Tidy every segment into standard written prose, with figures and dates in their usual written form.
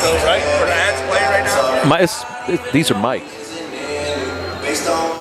though, right? For the ads playing right now? These are mic. Based on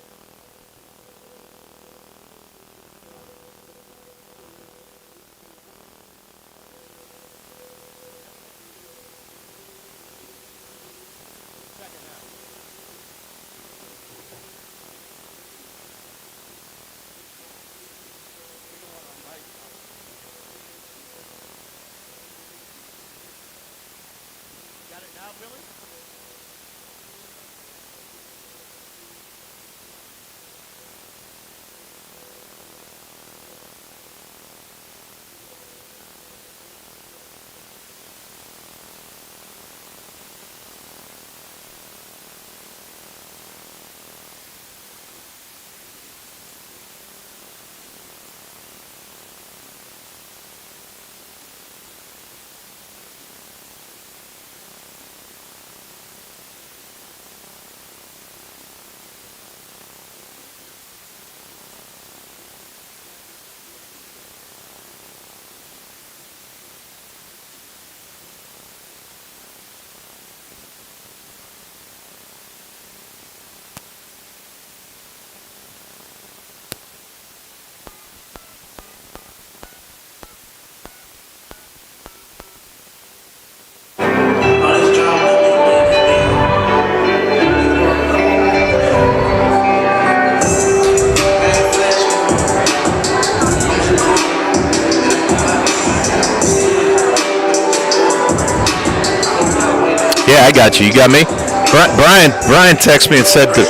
Yeah, I got you. You got me? Brian texted me and said to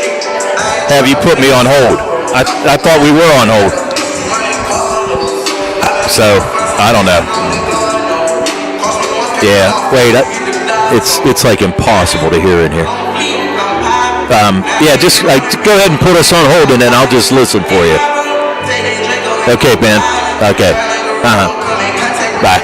have you put me on hold. I thought we were on hold. So, I don't know. Yeah, wait. It's like impossible to hear in here. Yeah, just go ahead and put us on hold and then I'll just listen for you. Okay, man. Okay. Bye.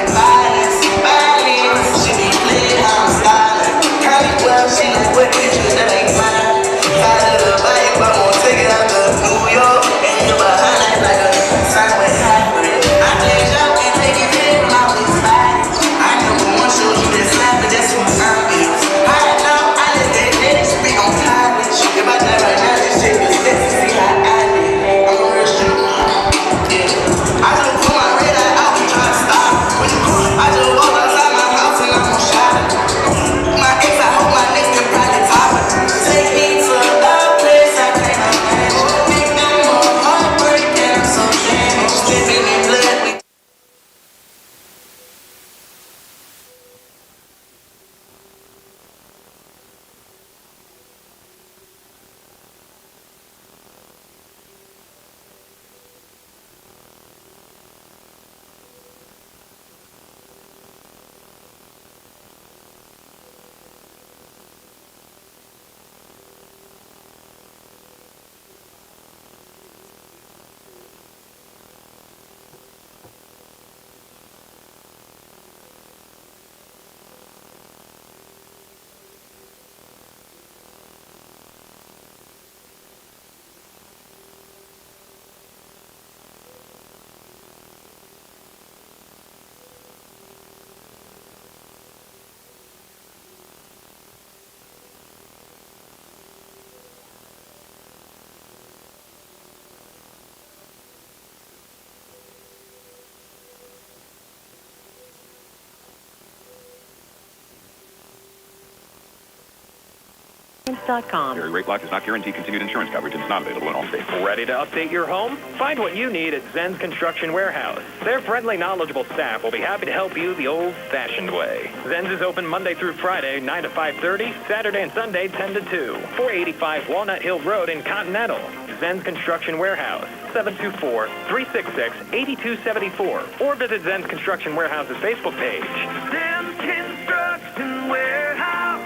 Carrier rate block does not guarantee continued insurance coverage and is not available in all states. Ready to update your home? Find what you need at Zen's Construction Warehouse. Their friendly, knowledgeable staff will be happy to help you the old-fashioned way. Zen's is open Monday through Friday, 9 to 5:30, Saturday and Sunday, 10 to 2. 485 Walnut Hill Road in Continental. Zen's Construction Warehouse, 724-366-8274. Or visit Zen's Construction Warehouse's Facebook page. Zen's Construction Warehouse,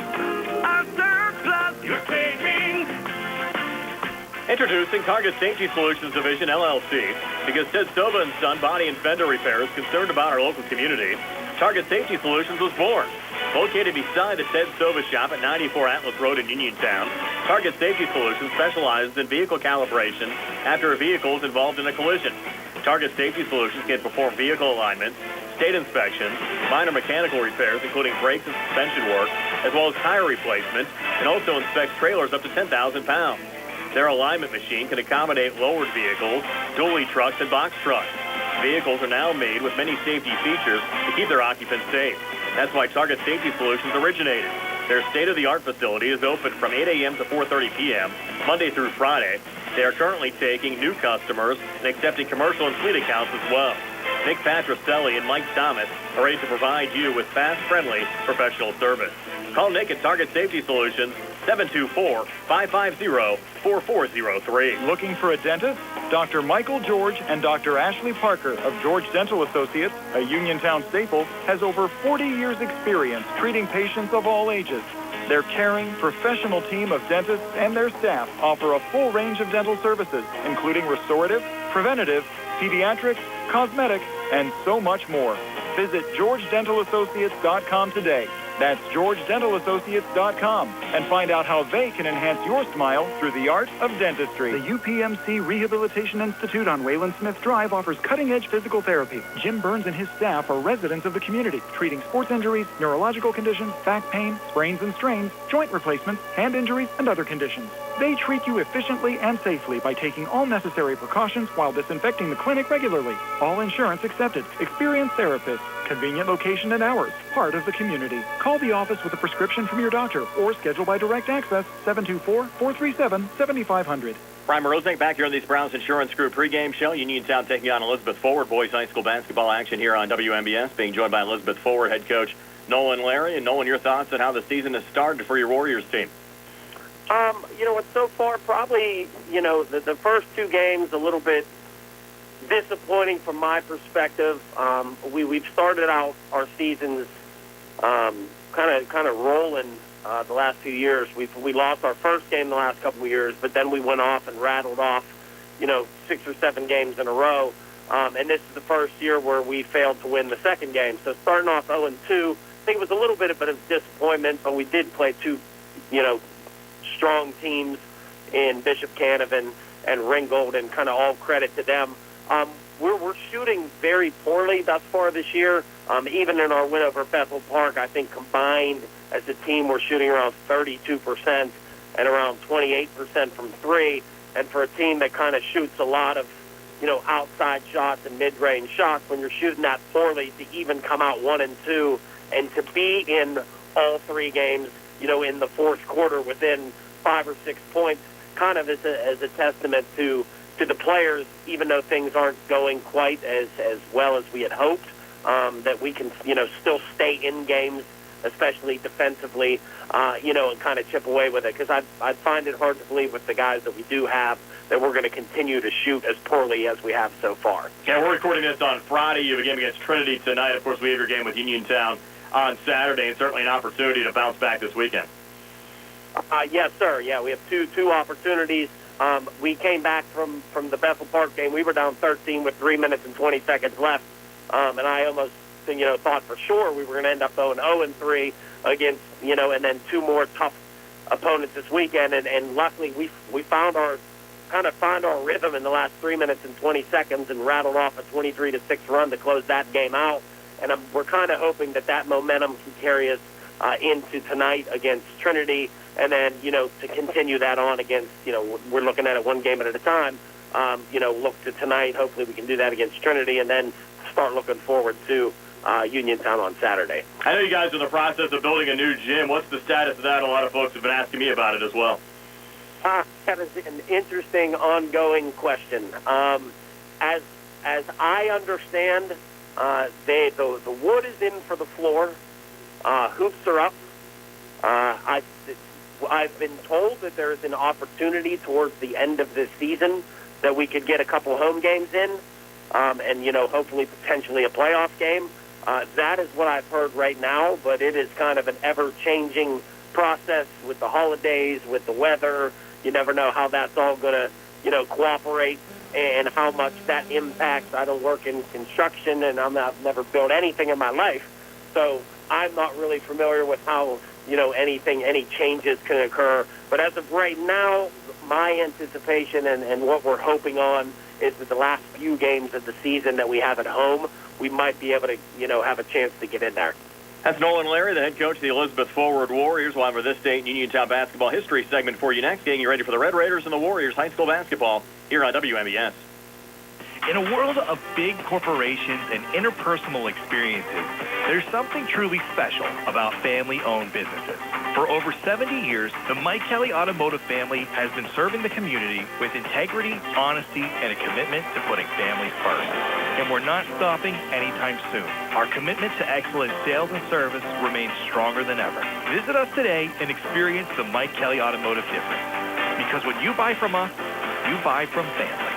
our surplus you're taking. Introducing Target Safety Solutions Division, LLC. Because Ted Sova and Son Body and Fender Repair is concerned about our local community, Target Safety Solutions was born. Located beside the Ted Sova shop at 94 Atlas Road in Uniontown, Target Safety Solutions specializes in vehicle calibration after a vehicle is involved in a collision. Target Safety Solutions can perform vehicle alignment, state inspections, minor mechanical repairs, including brakes and suspension work, as well as tire replacement, and also inspects trailers up to 10,000 pounds. Their alignment machine can accommodate lowered vehicles, dually trucks, and box trucks. Vehicles are now made with many safety features to keep their occupants safe. That's why Target Safety Solutions originated. Their state-of-the-art facility is open from 8 a.m. to 4:30 p.m., Monday through Friday. They are currently taking new customers and accepting commercial and fleet accounts as well. Nick Patricelli and Mike Thomas are ready to provide you with fast, friendly, professional service. Call Nick at Target Safety Solutions, 724-550-4403. Looking for a dentist? Dr. Michael George and Dr. Ashley Parker of George Dental Associates, a Uniontown staple, has over 40 years' experience treating patients of all ages. Their caring, professional team of dentists and their staff offer a full range of dental services, including restorative, preventative, pediatrics, cosmetic, and so much more. Visit GeorgeDentalAssociates.com today. That's GeorgeDentalAssociates.com and find out how they can enhance your smile through the art of dentistry. The UPMC Rehabilitation Institute on Wayland Smith Drive offers cutting-edge physical therapy. Jim Burns and his staff are residents of the community, treating sports injuries, neurological conditions, back pain, sprains and strains, joint replacements, hand injuries, and other conditions. They treat you efficiently and safely by taking all necessary precautions while disinfecting the clinic regularly. All insurance accepted. Experienced therapists. Convenient location and hours. Part of the community. Call the office with a prescription from your doctor or schedule by direct access 724-437-7500. Brian Moroznik back here on the Browns Insurance Group pregame show. Uniontown taking on Elizabeth Forward. Boys High School basketball action here on WMBS. Being joined by Elizabeth Forward head coach Nolan Larry. And Nolan, your thoughts on how the season has started for your Warriors team? So far, probably, the first two games a little bit disappointing from my perspective. We've started out our seasons kind of rolling the last few years. We lost our first game the last couple of years, but then we went off and rattled off, 6 or 7 games in a row. And this is the first year where we failed to win the second game. So starting off 0-2, I think it was a little bit of disappointment, but we did play two, strong teams in Bishop Canavan and Ringgold, and kind of all credit to them. We're shooting very poorly thus far this year. Even in our win over Bethel Park, I think combined as a team we're shooting around 32% and around 28% from three. And for a team that kind of shoots a lot of, outside shots and mid-range shots, when you're shooting that poorly, to even come out 1-2 and to be in all 3 games, in the fourth quarter within 5 or 6 points, kind of as a testament to the players, even though things aren't going quite as well as we had hoped, that we can, still stay in games, especially defensively, and kind of chip away with it. Because I find it hard to believe with the guys that we do have that we're going to continue to shoot as poorly as we have so far. Yeah, we're recording this on Friday. You have a game against Trinity tonight. Of course, we have your game with Uniontown on Saturday, and certainly an opportunity to bounce back this weekend. Yes, sir. Yeah, we have two opportunities. We came back from the Bethel Park game. We were down 13 with 3 minutes and 20 seconds left, and I almost thought for sure we were going to end up going 0-3 against and then 2 more tough opponents this weekend. And luckily we found our rhythm in the last 3 minutes and 20 seconds and rattled off a 23-6 run to close that game out. And we're kind of hoping that momentum can carry us into tonight against Trinity, and then, to continue that on against, we're looking at it one game at a time, look to tonight. Hopefully we can do that against Trinity, and then start looking forward to Uniontown on Saturday. I know you guys are in the process of building a new gym. What's the status of that? A lot of folks have been asking me about it as well. That is an interesting ongoing question. As I understand, the wood is in for the floor. Hoops are up. I've been told that there's an opportunity towards the end of this season that we could get a couple home games in, and hopefully potentially a playoff game. That is what I've heard right now, but it is kind of an ever-changing process with the holidays, with the weather. You never know how that's all going to, cooperate, and how much that impacts. I don't work in construction, and I've never built anything in my life, so I'm not really familiar with how, any changes can occur. But as of right now, my anticipation and what we're hoping on is that the last few games of the season that we have at home, we might be able to, have a chance to get in there. That's Nolan Larry, the head coach of the Elizabeth Forward Warriors. We'll have for this day in Uniontown basketball history segment for you next, getting you ready for the Red Raiders and the Warriors high school basketball here on WMBS. In a world of big corporations and interpersonal experiences, there's something truly special about family-owned businesses. For over 70 years, the Mike Kelly Automotive family has been serving the community with integrity, honesty, and a commitment to putting families first. And we're not stopping anytime soon. Our commitment to excellent sales and service remains stronger than ever. Visit us today and experience the Mike Kelly Automotive difference. Because when you buy from us, you buy from family.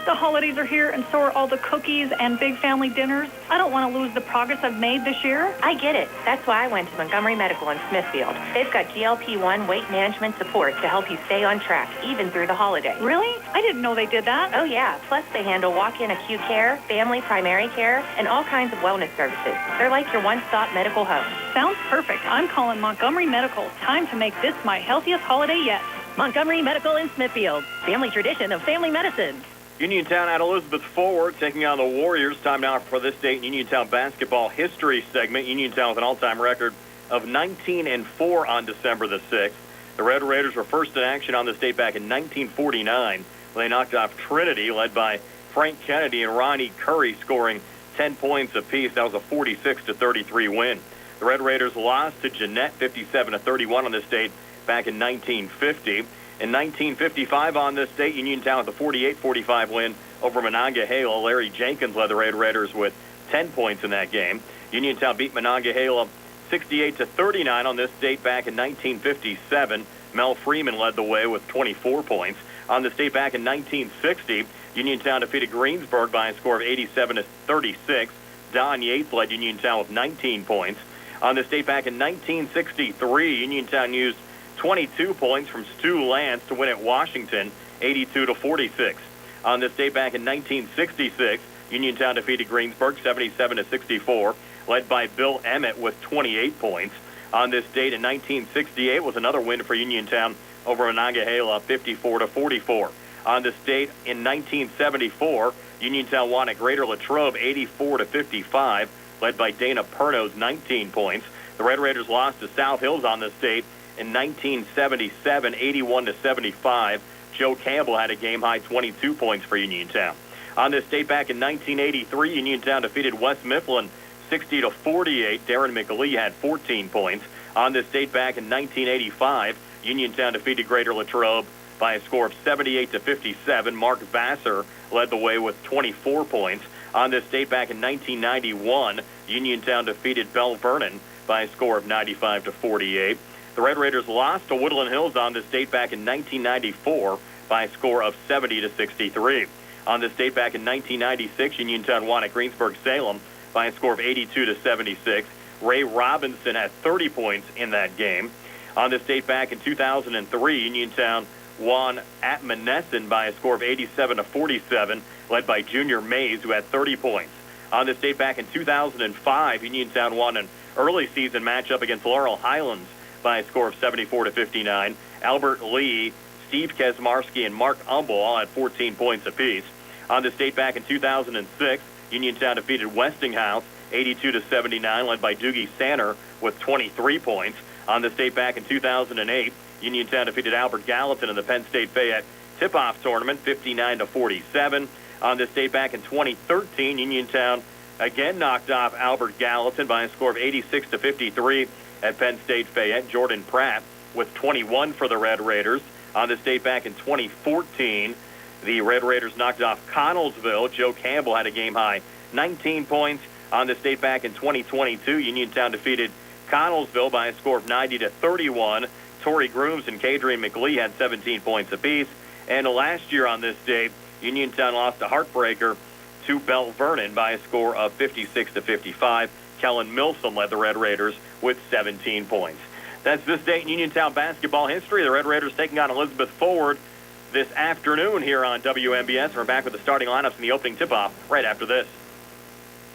The holidays are here, and so are all the cookies and big family dinners. I don't want to lose the progress I've made this year. I get it. That's why I went to Montgomery Medical in Smithfield. They've got GLP-1 weight management support to help you stay on track, even through the holidays. Really? I didn't know they did that. Oh, yeah. Plus, they handle walk-in acute care, family primary care, and all kinds of wellness services. They're like your one-stop medical home. Sounds perfect. I'm calling Montgomery Medical. Time to make this my healthiest holiday yet. Montgomery Medical in Smithfield. Family tradition of family medicine. Uniontown at Elizabeth Forward taking on the Warriors. Time now for this date in Uniontown basketball history segment. Uniontown with an all-time record of 19-4 on December the 6th. The Red Raiders were first in action on this date back in 1949 when they knocked off Trinity, led by Frank Kennedy and Ronnie Curry scoring 10 points apiece. That was a 46-33 win. The Red Raiders lost to Jeanette 57-31 on this date back in 1950. In 1955 on this date, Uniontown with a 48-45 win over Monongahela. Larry Jenkins led the Red Raiders with 10 points in that game. Uniontown beat Monongahela 68-39 on this date back in 1957. Mel Freeman led the way with 24 points. On this date back in 1960, Uniontown defeated Greensburg by a score of 87-36. Don Yates led Uniontown with 19 points. On this date back in 1963, Uniontown used 22 points from Stu Lance to win at Washington, 82-46. On this date back in 1966, Uniontown defeated Greensburg 77-64, led by Bill Emmett with 28 points. On this date in 1968 was another win for Uniontown over Monongahela, 54-44. On this date in 1974, Uniontown won at Greater Latrobe, 84-55, led by Dana Perno's 19 points. The Red Raiders lost to South Hills on this date in 1977, 81-75. Joe Campbell had a game-high 22 points for Uniontown. On this date back in 1983, Uniontown defeated West Mifflin 60-48. Darren McLee had 14 points. On this date back in 1985, Uniontown defeated Greater Latrobe by a score of 78-57. Mark Vassar led the way with 24 points. On this date back in 1991, Uniontown defeated Bell Vernon by a score of 95-48. The Red Raiders lost to Woodland Hills on this date back in 1994 by a score of 70-63. On this date back in 1996, Uniontown won at Greensburg-Salem by a score of 82-76. Ray Robinson had 30 points in that game. On this date back in 2003, Uniontown won at Monessen by a score of 87-47, led by Junior Mays, who had 30 points. On this date back in 2005, Uniontown won an early season matchup against Laurel Highlands by a score of 74-59. Albert Lee, Steve Kesmarski, and Mark Umble all had 14 points apiece. On this date back in 2006, Uniontown defeated Westinghouse 82-79, led by Doogie Sanner with 23 points. On this date back in 2008, Uniontown defeated Albert Gallatin in the Penn State Fayette tip-off tournament 59-47. On this date back in 2013, Uniontown again knocked off Albert Gallatin by a score of 86-53 at Penn State Fayette. Jordan Pratt with 21 for the Red Raiders. On this date back in 2014, the Red Raiders knocked off Connellsville. Joe Campbell had a game-high 19 points. On this date back in 2022, Uniontown defeated Connellsville by a score of 90-31. Torrey Grooms and Kadrian McLee had 17 points apiece. And last year on this date, Uniontown lost a heartbreaker to Bell Vernon by a score of 56-55. Kellen Milsom led the Red Raiders with 17 points. That's this date in Uniontown basketball history. The Red Raiders taking on Elizabeth Forward this afternoon here on WMBS. We're back with the starting lineups and the opening tip-off right after this.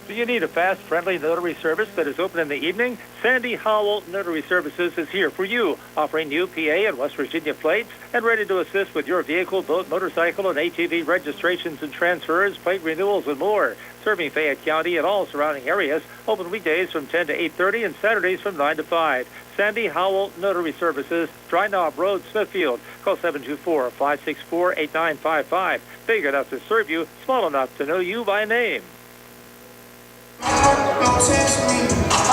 Do you need a fast, friendly notary service that is open in the evening? Sandy Howell Notary Services is here for you, offering UPA and West Virginia plates and ready to assist with your vehicle, boat, motorcycle, and ATV registrations and transfers, plate renewals, and more. Serving Fayette County and all surrounding areas. Open weekdays from 10 to 8:30 and Saturdays from 9 to 5. Sandy Howell Notary Services, Dry Knob Road, Smithfield. Call 724-564-8955. Big enough to serve you, small enough to know you by name.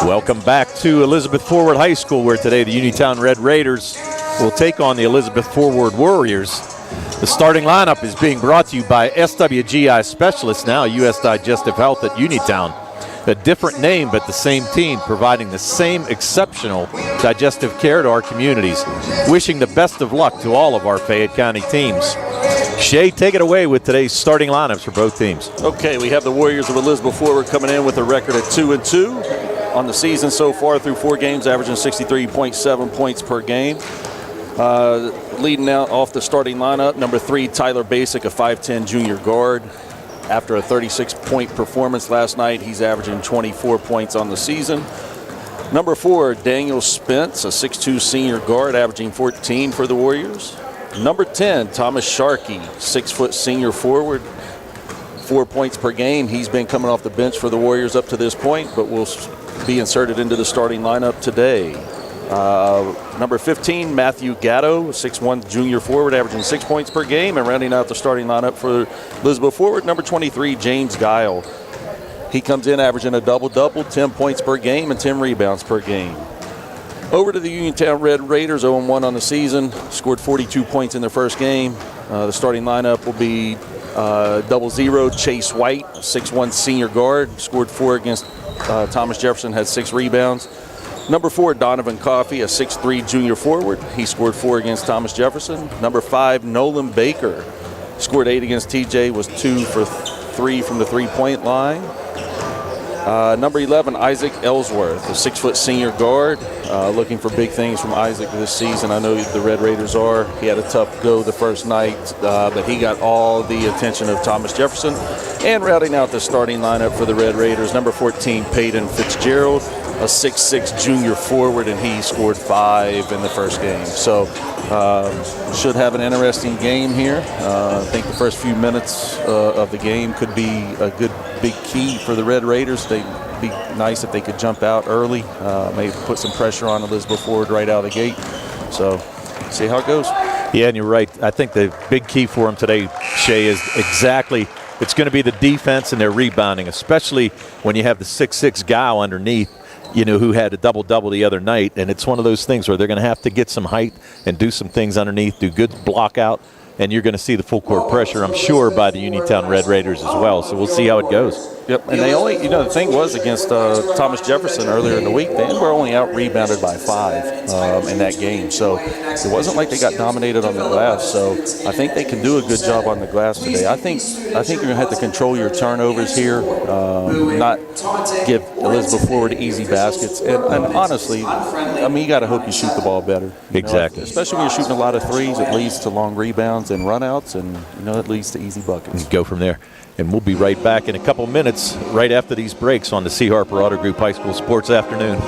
Welcome back to Elizabeth Forward High School, where today the Uniontown Red Raiders will take on the Elizabeth Forward Warriors. The starting lineup is being brought to you by SWGI Specialists, now U.S. Digestive Health at Uniontown. A different name, but the same team, providing the same exceptional digestive care to our communities. Wishing the best of luck to all of our Fayette County teams. Shay, take it away with today's starting lineups for both teams. Okay, we have the Warriors of Elizabeth Forward coming in with a record at 2-2 on the season so far through 4 games, averaging 63.7 points per game. Leading out off the starting lineup, number 3, Tyler Basic, a 5'10 junior guard. After a 36-point performance last night, he's averaging 24 points on the season. Number 4, Daniel Spence, a 6'2 senior guard, averaging 14 for the Warriors. Number 10, Thomas Sharkey, 6-foot senior forward, 4 points per game. He's been coming off the bench for the Warriors up to this point, but will be inserted into the starting lineup today. Number 15, Matthew Gatto, 6'1 junior forward, averaging 6 points per game. And rounding out the starting lineup for Elizabeth Forward, number 23, James Guile. He comes in averaging a double-double, 10 points per game and 10 rebounds per game. Over to the Uniontown Red Raiders, 0-1 on the season, scored 42 points in their first game. The starting lineup will be 0-0, Chase White, 6'1 senior guard, scored 4 against Thomas Jefferson, had 6 rebounds. Number 4, Donovan Coffey, a 6'3 junior forward. He scored 4 against Thomas Jefferson. Number 5, Nolan Baker, scored 8 against TJ, was 2 for 3 from the three-point line. Number 11, Isaac Ellsworth, a 6-foot senior guard. Looking for big things from Isaac this season. I know the Red Raiders are. He had a tough go the first night, but he got all the attention of Thomas Jefferson. And rounding out the starting lineup for the Red Raiders, number 14, Peyton Fitzgerald, a 6'6 junior forward, and he scored 5 in the first game. So should have an interesting game here. I think the first few minutes of the game could be a good big key for the Red Raiders. They'd be nice if they could jump out early, maybe put some pressure on Elizabeth Forward right out of the gate. So see how it goes. Yeah, and you're right. I think the big key for them today, Shay, is exactly it's going to be the defense and their rebounding, especially when you have the 6'6 guy underneath, you know, who had a double-double the other night. And it's one of those things where they're going to have to get some height and do some things underneath, do good block out, and you're going to see the full court pressure, I'm sure, by the Uniontown Red Raiders as well. So we'll see how it goes. Yep, and they only, the thing was against Thomas Jefferson earlier in the week, they were only out-rebounded by 5 in that game. So it wasn't like they got dominated on the glass. So I think they can do a good job on the glass today. I think you're going to have to control your turnovers here, not give Elizabeth Forward easy baskets. And honestly, I mean, you got to hope you shoot the ball better. Exactly. Especially when you're shooting a lot of threes, it leads to long rebounds and runouts, and it leads to easy buckets. Go from there. And we'll be right back in a couple minutes, right after these breaks on the C. Harper Auto Group High School Sports Afternoon.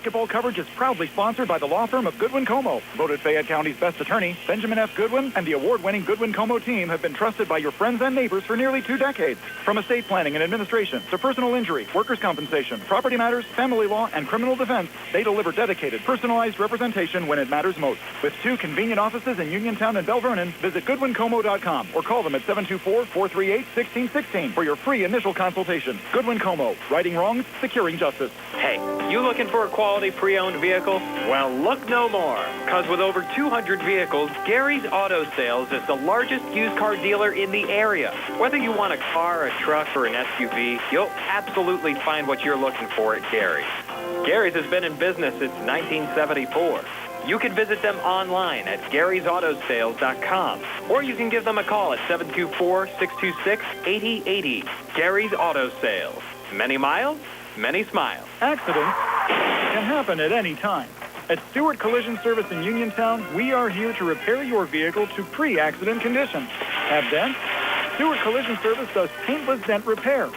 Basketball coverage is proudly sponsored by the law firm of Goodwin Como. Voted Fayette County's best attorney, Benjamin F. Goodwin and the award-winning Goodwin Como team have been trusted by your friends and neighbors for nearly 2 decades. From estate planning and administration to personal injury, workers' compensation, property matters, family law, and criminal defense, they deliver dedicated, personalized representation when it matters most. With 2 convenient offices in Uniontown and Bell Vernon, visit GoodwinComo.com or call them at 724-438-1616 for your free initial consultation. Goodwin Como, righting wrongs, securing justice. Hey, you looking for a quality pre-owned vehicle? Well, look no more, because with over 200 vehicles, Gary's Auto Sales is the largest used car dealer in the area. Whether you want a car, a truck, or an SUV, you'll absolutely find what you're looking for at Gary's. Gary's has been in business since 1974. You can visit them online at Gary'sAutoSales.com, or you can give them a call at 724-626-8080. Gary's Auto Sales. Many miles, many smiles. Accidents can happen at any time. At Stewart Collision Service in Uniontown, we are here to repair your vehicle to pre-accident condition. Have dents? Stewart Collision Service does paintless dent repair.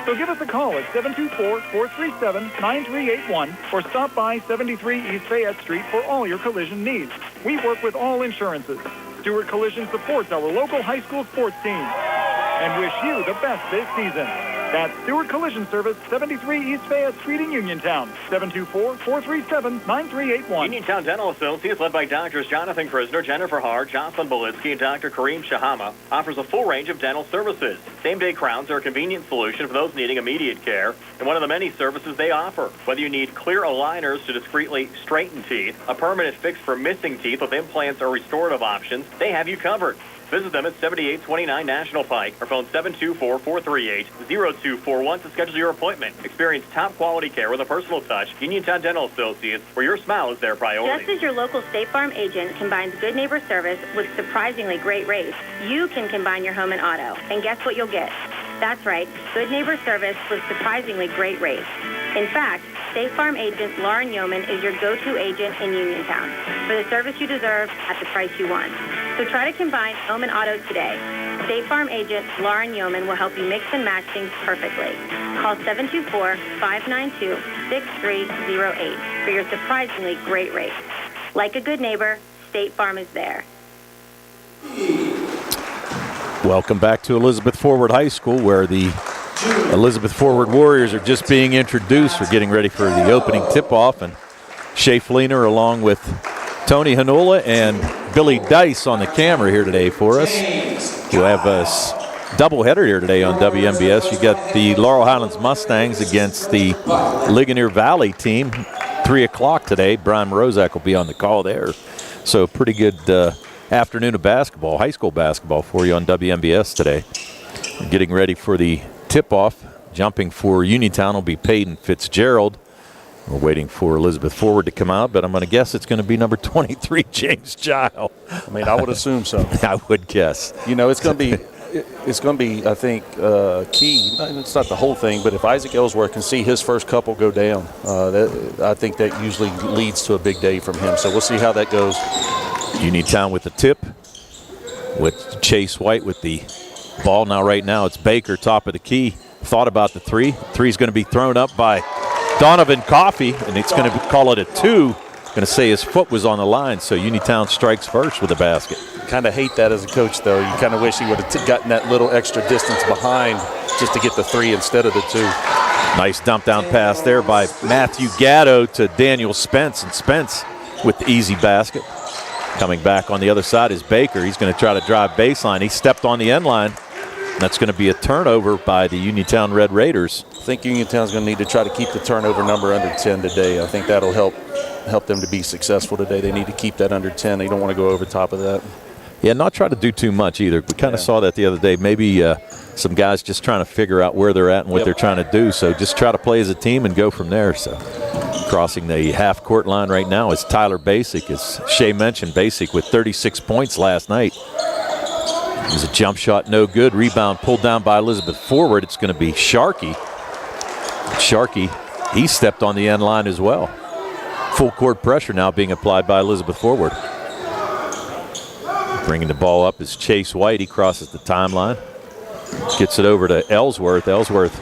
So give us a call at 724-437-9381 or stop by 73 East Fayette Street for all your collision needs. We work with all insurances. Stewart Collision supports our local high school sports team and wish you the best this season. That's Stewart Collision Service, 73 East Fayette Street in Uniontown, 724-437-9381. Uniontown Dental Associates, led by Doctors Jonathan Krisner, Jennifer Hart, Jocelyn Belitsky, and Dr. Kareem Shahama, offers a full range of dental services. Same-day crowns are a convenient solution for those needing immediate care, and one of the many services they offer. Whether you need clear aligners to discreetly straighten teeth, a permanent fix for missing teeth with implants or restorative options, they have you covered. Visit them at 7829 National Pike or phone 724-438-0241 to schedule your appointment. Experience top quality care with a personal touch. Uniontown Dental Associates, where your smile is their priority. Just as your local State Farm agent combines good neighbor service with surprisingly great rates, you can combine your home and auto. And guess what you'll get? That's right, good neighbor service with surprisingly great rates. In fact, State Farm agent Lauren Yeoman is your go-to agent in Uniontown for the service you deserve at the price you want. So try to combine home and auto today. State Farm agent Lauren Yeoman will help you mix and match things perfectly. Call 724-592-6308 for your surprisingly great rates. Like a good neighbor, State Farm is there. Welcome back to Elizabeth Forward High School, where the Elizabeth Forward Warriors are just being introduced. We're getting ready for the opening tip-off, and Shea Fleener along with Tony Hanola and Billy Dice on the camera here today for us. You have a doubleheader here today on WMBS. You got the Laurel Highlands Mustangs against the Ligonier Valley team. 3 o'clock today. Brian Morozak will be on the call there. So pretty good afternoon of basketball, high school basketball for you on WMBS today. We're getting ready for the tip-off. Jumping for Uniontown will be Peyton Fitzgerald. We're waiting for Elizabeth Forward to come out, but I'm going to guess it's going to be number 23, James Gile. I mean, I would assume so. I would guess. You know, it's going to be, I think, key. It's not the whole thing, but if Isaac Ellsworth can see his first couple go down, I think that usually leads to a big day from him. So we'll see how that goes. Uniontown with the tip, with Chase White with the ball. Now, right now, it's Baker, top of the key. Thought about the three. Three's going to be thrown up by Donovan Coffey, and it's going to call it a 2. Going to say his foot was on the line, so Uniontown strikes first with the basket. Kind of hate that as a coach, though. You kind of wish he would have gotten that little extra distance behind just to get the 3 instead of the 2. Nice dump down pass there by Matthew Gatto to Daniel Spence, and Spence with the easy basket. Coming back on the other side is Baker. He's going to try to drive baseline. He stepped on the end line. That's going to be a turnover by the Uniontown Red Raiders. I think Uniontown's going to need to try to keep the turnover number under 10 today. I think that'll help them to be successful today. They need to keep that under 10. They don't want to go over top of that. Yeah, not try to do too much either. We kind of saw that the other day. Maybe some guys just trying to figure out where they're at and what they're trying to do. So just try to play as a team and go from there. So crossing the half-court line right now is Tyler Basic. As Shea mentioned, Basic with 36 points last night. It was a jump shot, no good. Rebound pulled down by Elizabeth Forward. It's going to be Sharkey. Sharkey, he stepped on the end line as well. Full court pressure now being applied by Elizabeth Forward. Bringing the ball up is Chase White. He crosses the timeline. Gets it over to Ellsworth. Ellsworth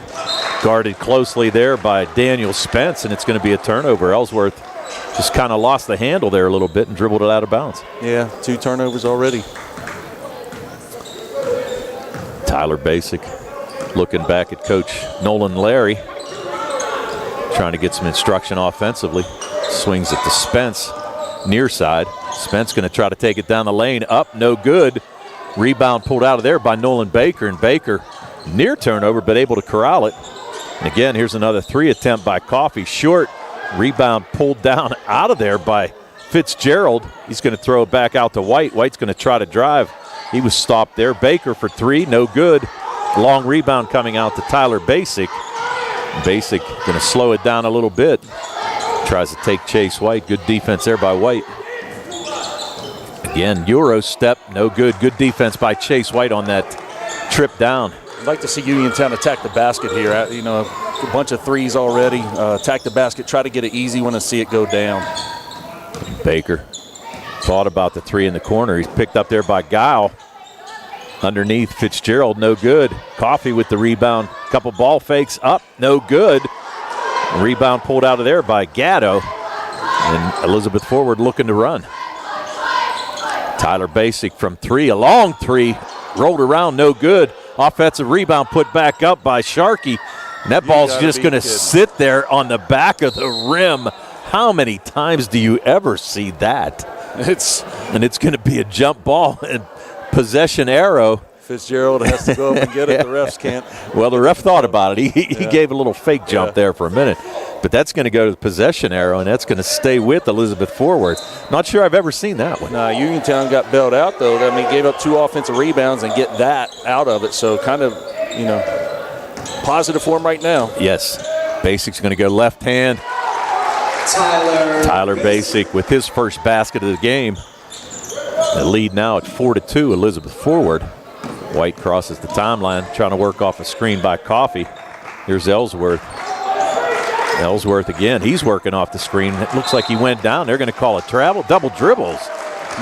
guarded closely there by Daniel Spence, and it's going to be a turnover. Ellsworth just kind of lost the handle there a little bit and dribbled it out of bounds. Yeah, 2 turnovers already. Tyler Basic looking back at Coach Nolan Larry, trying to get some instruction offensively. Swings it to Spence, near side. Spence going to try to take it down the lane. Up, no good. Rebound pulled out of there by Nolan Baker, and Baker near turnover, but able to corral it. And again, here's another 3 attempt by Coffey. Short. Rebound pulled down out of there by Fitzgerald. He's going to throw it back out to White. White's going to try to drive. He was stopped there. Baker for 3, no good. Long rebound coming out to Tyler Basic. Basic going to slow it down a little bit. Tries to take Chase White. Good defense there by White. Again, Euro step, no good. Good defense by Chase White on that trip down. I'd like to see Uniontown attack the basket here. You know, a bunch of 3s already. Attack the basket, try to get it easy when I see it go down. Baker thought about the 3 in the corner. He's picked up there by Guile. Underneath, Fitzgerald, no good. Coffee with the rebound. Couple ball fakes up, no good. Rebound pulled out of there by Gatto. And Elizabeth Forward looking to run. Tyler Basic from three, a long three. Rolled around, no good. Offensive rebound put back up by Sharkey. And that ball's just going to sit there on the back of the rim. How many times do you ever see that? And it's going to be a jump ball and possession arrow. Fitzgerald has to go up and get it. The refs can't. Well, the ref thought about it. He gave a little fake jump there for a minute. But that's going to go to the possession arrow, and that's going to stay with Elizabeth Forward. Not sure I've ever seen that one. Nah, Uniontown got bailed out, though. I mean, gave up 2 offensive rebounds and get that out of it. So kind of, positive for him right now. Yes. Basic's going to go left hand. Tyler Basic with his first basket of the game. The lead now at 4-2, Elizabeth Forward. White crosses the timeline, trying to work off a screen by Coffey. Here's Ellsworth. Ellsworth again. He's working off the screen. It looks like he went down. They're going to call a travel. Double dribbles.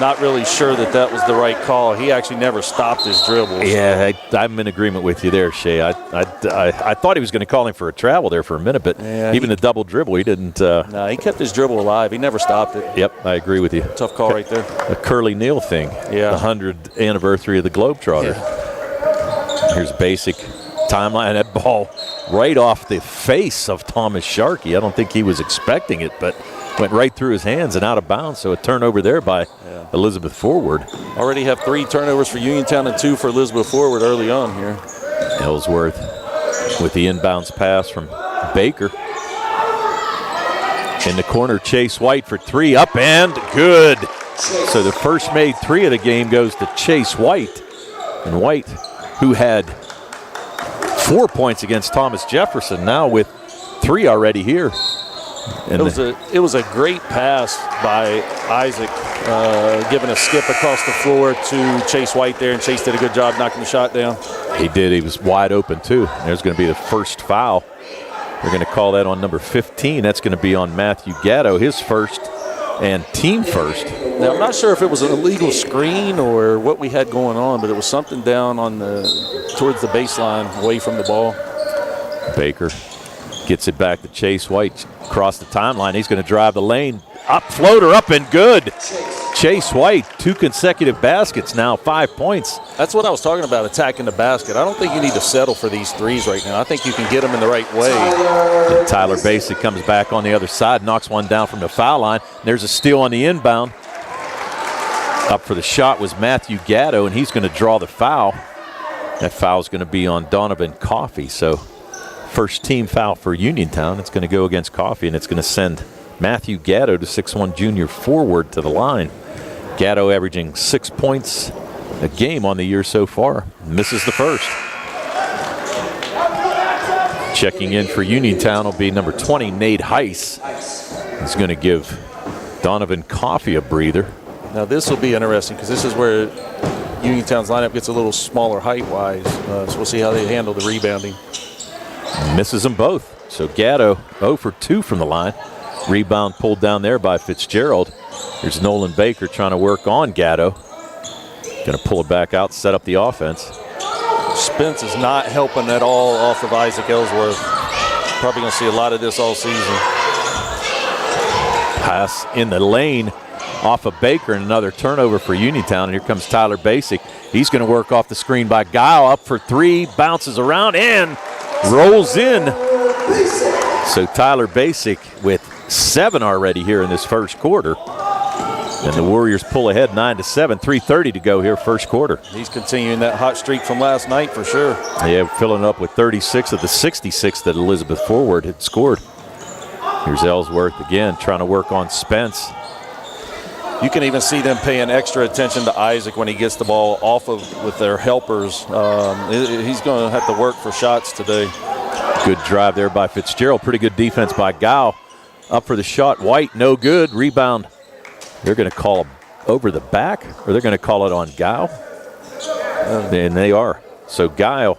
Not really sure that was the right call. He actually never stopped his dribbles. Yeah, I'm in agreement with you there, Shay. I thought he was going to call him for a travel there for a minute, but even the double dribble, he didn't. No, he kept his dribble alive. He never stopped it. Yep, I agree with you. Tough call right there. A Curly Neal thing. Yeah. The 100th anniversary of the Globetrotter. Yeah. Here's Basic. Timeline, that ball right off the face of Thomas Sharkey. I don't think he was expecting it, but went right through his hands and out of bounds. So a turnover there by Elizabeth Forward. Already have 3 turnovers for Uniontown and 2 for Elizabeth Forward early on here. Ellsworth with the inbounds pass from Baker. In the corner, Chase White for 3, up and good. So the first made 3 of the game goes to Chase White. And White, who had 4 points against Thomas Jefferson, now with 3 already here. And it was a great pass by Isaac, giving a skip across the floor to Chase White there, and Chase did a good job knocking the shot down. He did. He was wide open, too. There's going to be the first foul. They're going to call that on number 15. That's going to be on Matthew Gatto, his first and team first. Now, I'm not sure if it was an illegal screen or what we had going on, but it was something down on towards the baseline, away from the ball. Baker gets it back to Chase White across the timeline. He's going to drive the lane. Up, floater up and good. Chase White, 2 consecutive baskets now, 5 points. That's what I was talking about, attacking the basket. I don't think you need to settle for these threes right now. I think you can get them in the right way. And Tyler Basic comes back on the other side, knocks one down from the foul line. There's a steal on the inbound. Up for the shot was Matthew Gatto, and he's going to draw the foul. That foul is going to be on Donovan Coffey. So first team foul for Uniontown. It's going to go against Coffey, and it's going to send Matthew Gatto, the 6'1 junior forward, to the line. Gatto averaging 6 points a game on the year so far. Misses the first. Checking in for Uniontown will be number 20, Nate Heiss. He's going to give Donovan Coffey a breather. Now this will be interesting because this is where Uniontown's lineup gets a little smaller height-wise. So we'll see how they handle the rebounding. Misses them both. So Gatto 0 for 2 from the line. Rebound pulled down there by Fitzgerald. Here's Nolan Baker trying to work on Gatto. Going to pull it back out, set up the offense. Spence is not helping at all off of Isaac Ellsworth. Probably going to see a lot of this all season. Pass in the lane off of Baker, and another turnover for Uniontown. And here comes Tyler Basic. He's going to work off the screen by Guile. Up for 3, bounces around and rolls in. So Tyler Basic with 7 already here in this first quarter. And the Warriors pull ahead 9-7, 3:30 to go here first quarter. He's continuing that hot streak from last night for sure. Yeah, filling up with 36 of the 66 that Elizabeth Forward had scored. Here's Ellsworth again trying to work on Spence. You can even see them paying extra attention to Isaac when he gets the ball off of with their helpers. He's going to have to work for shots today. Good drive there by Fitzgerald. Pretty good defense by Gow. Up for the shot. White, no good. Rebound. They're going to call over the back, or they're going to call it on Gow. And they are. So Guile,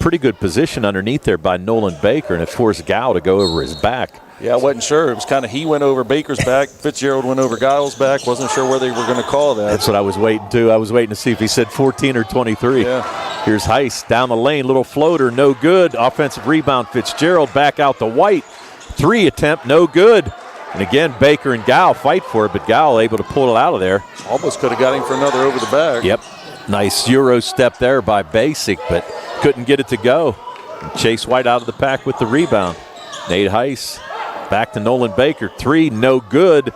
pretty good position underneath there by Nolan Baker, and it forced Gow to go over his back. Yeah, I wasn't sure. It was kind of he went over Baker's back, Fitzgerald went over Giles' back. Wasn't sure where they were going to call that. That's what I was waiting to. I was waiting to see if he said 14 or 23. Yeah. Here's Heiss down the lane, little floater, no good. Offensive rebound, Fitzgerald back out to White. 3 attempt, no good. And again, Baker and Gow fight for it, but Gow able to pull it out of there. Almost could have got him for another over the back. Yep. Nice Euro step there by Basic, but couldn't get it to go. And Chase White out of the pack with the rebound. Nate Heiss back to Nolan Baker. 3, no good.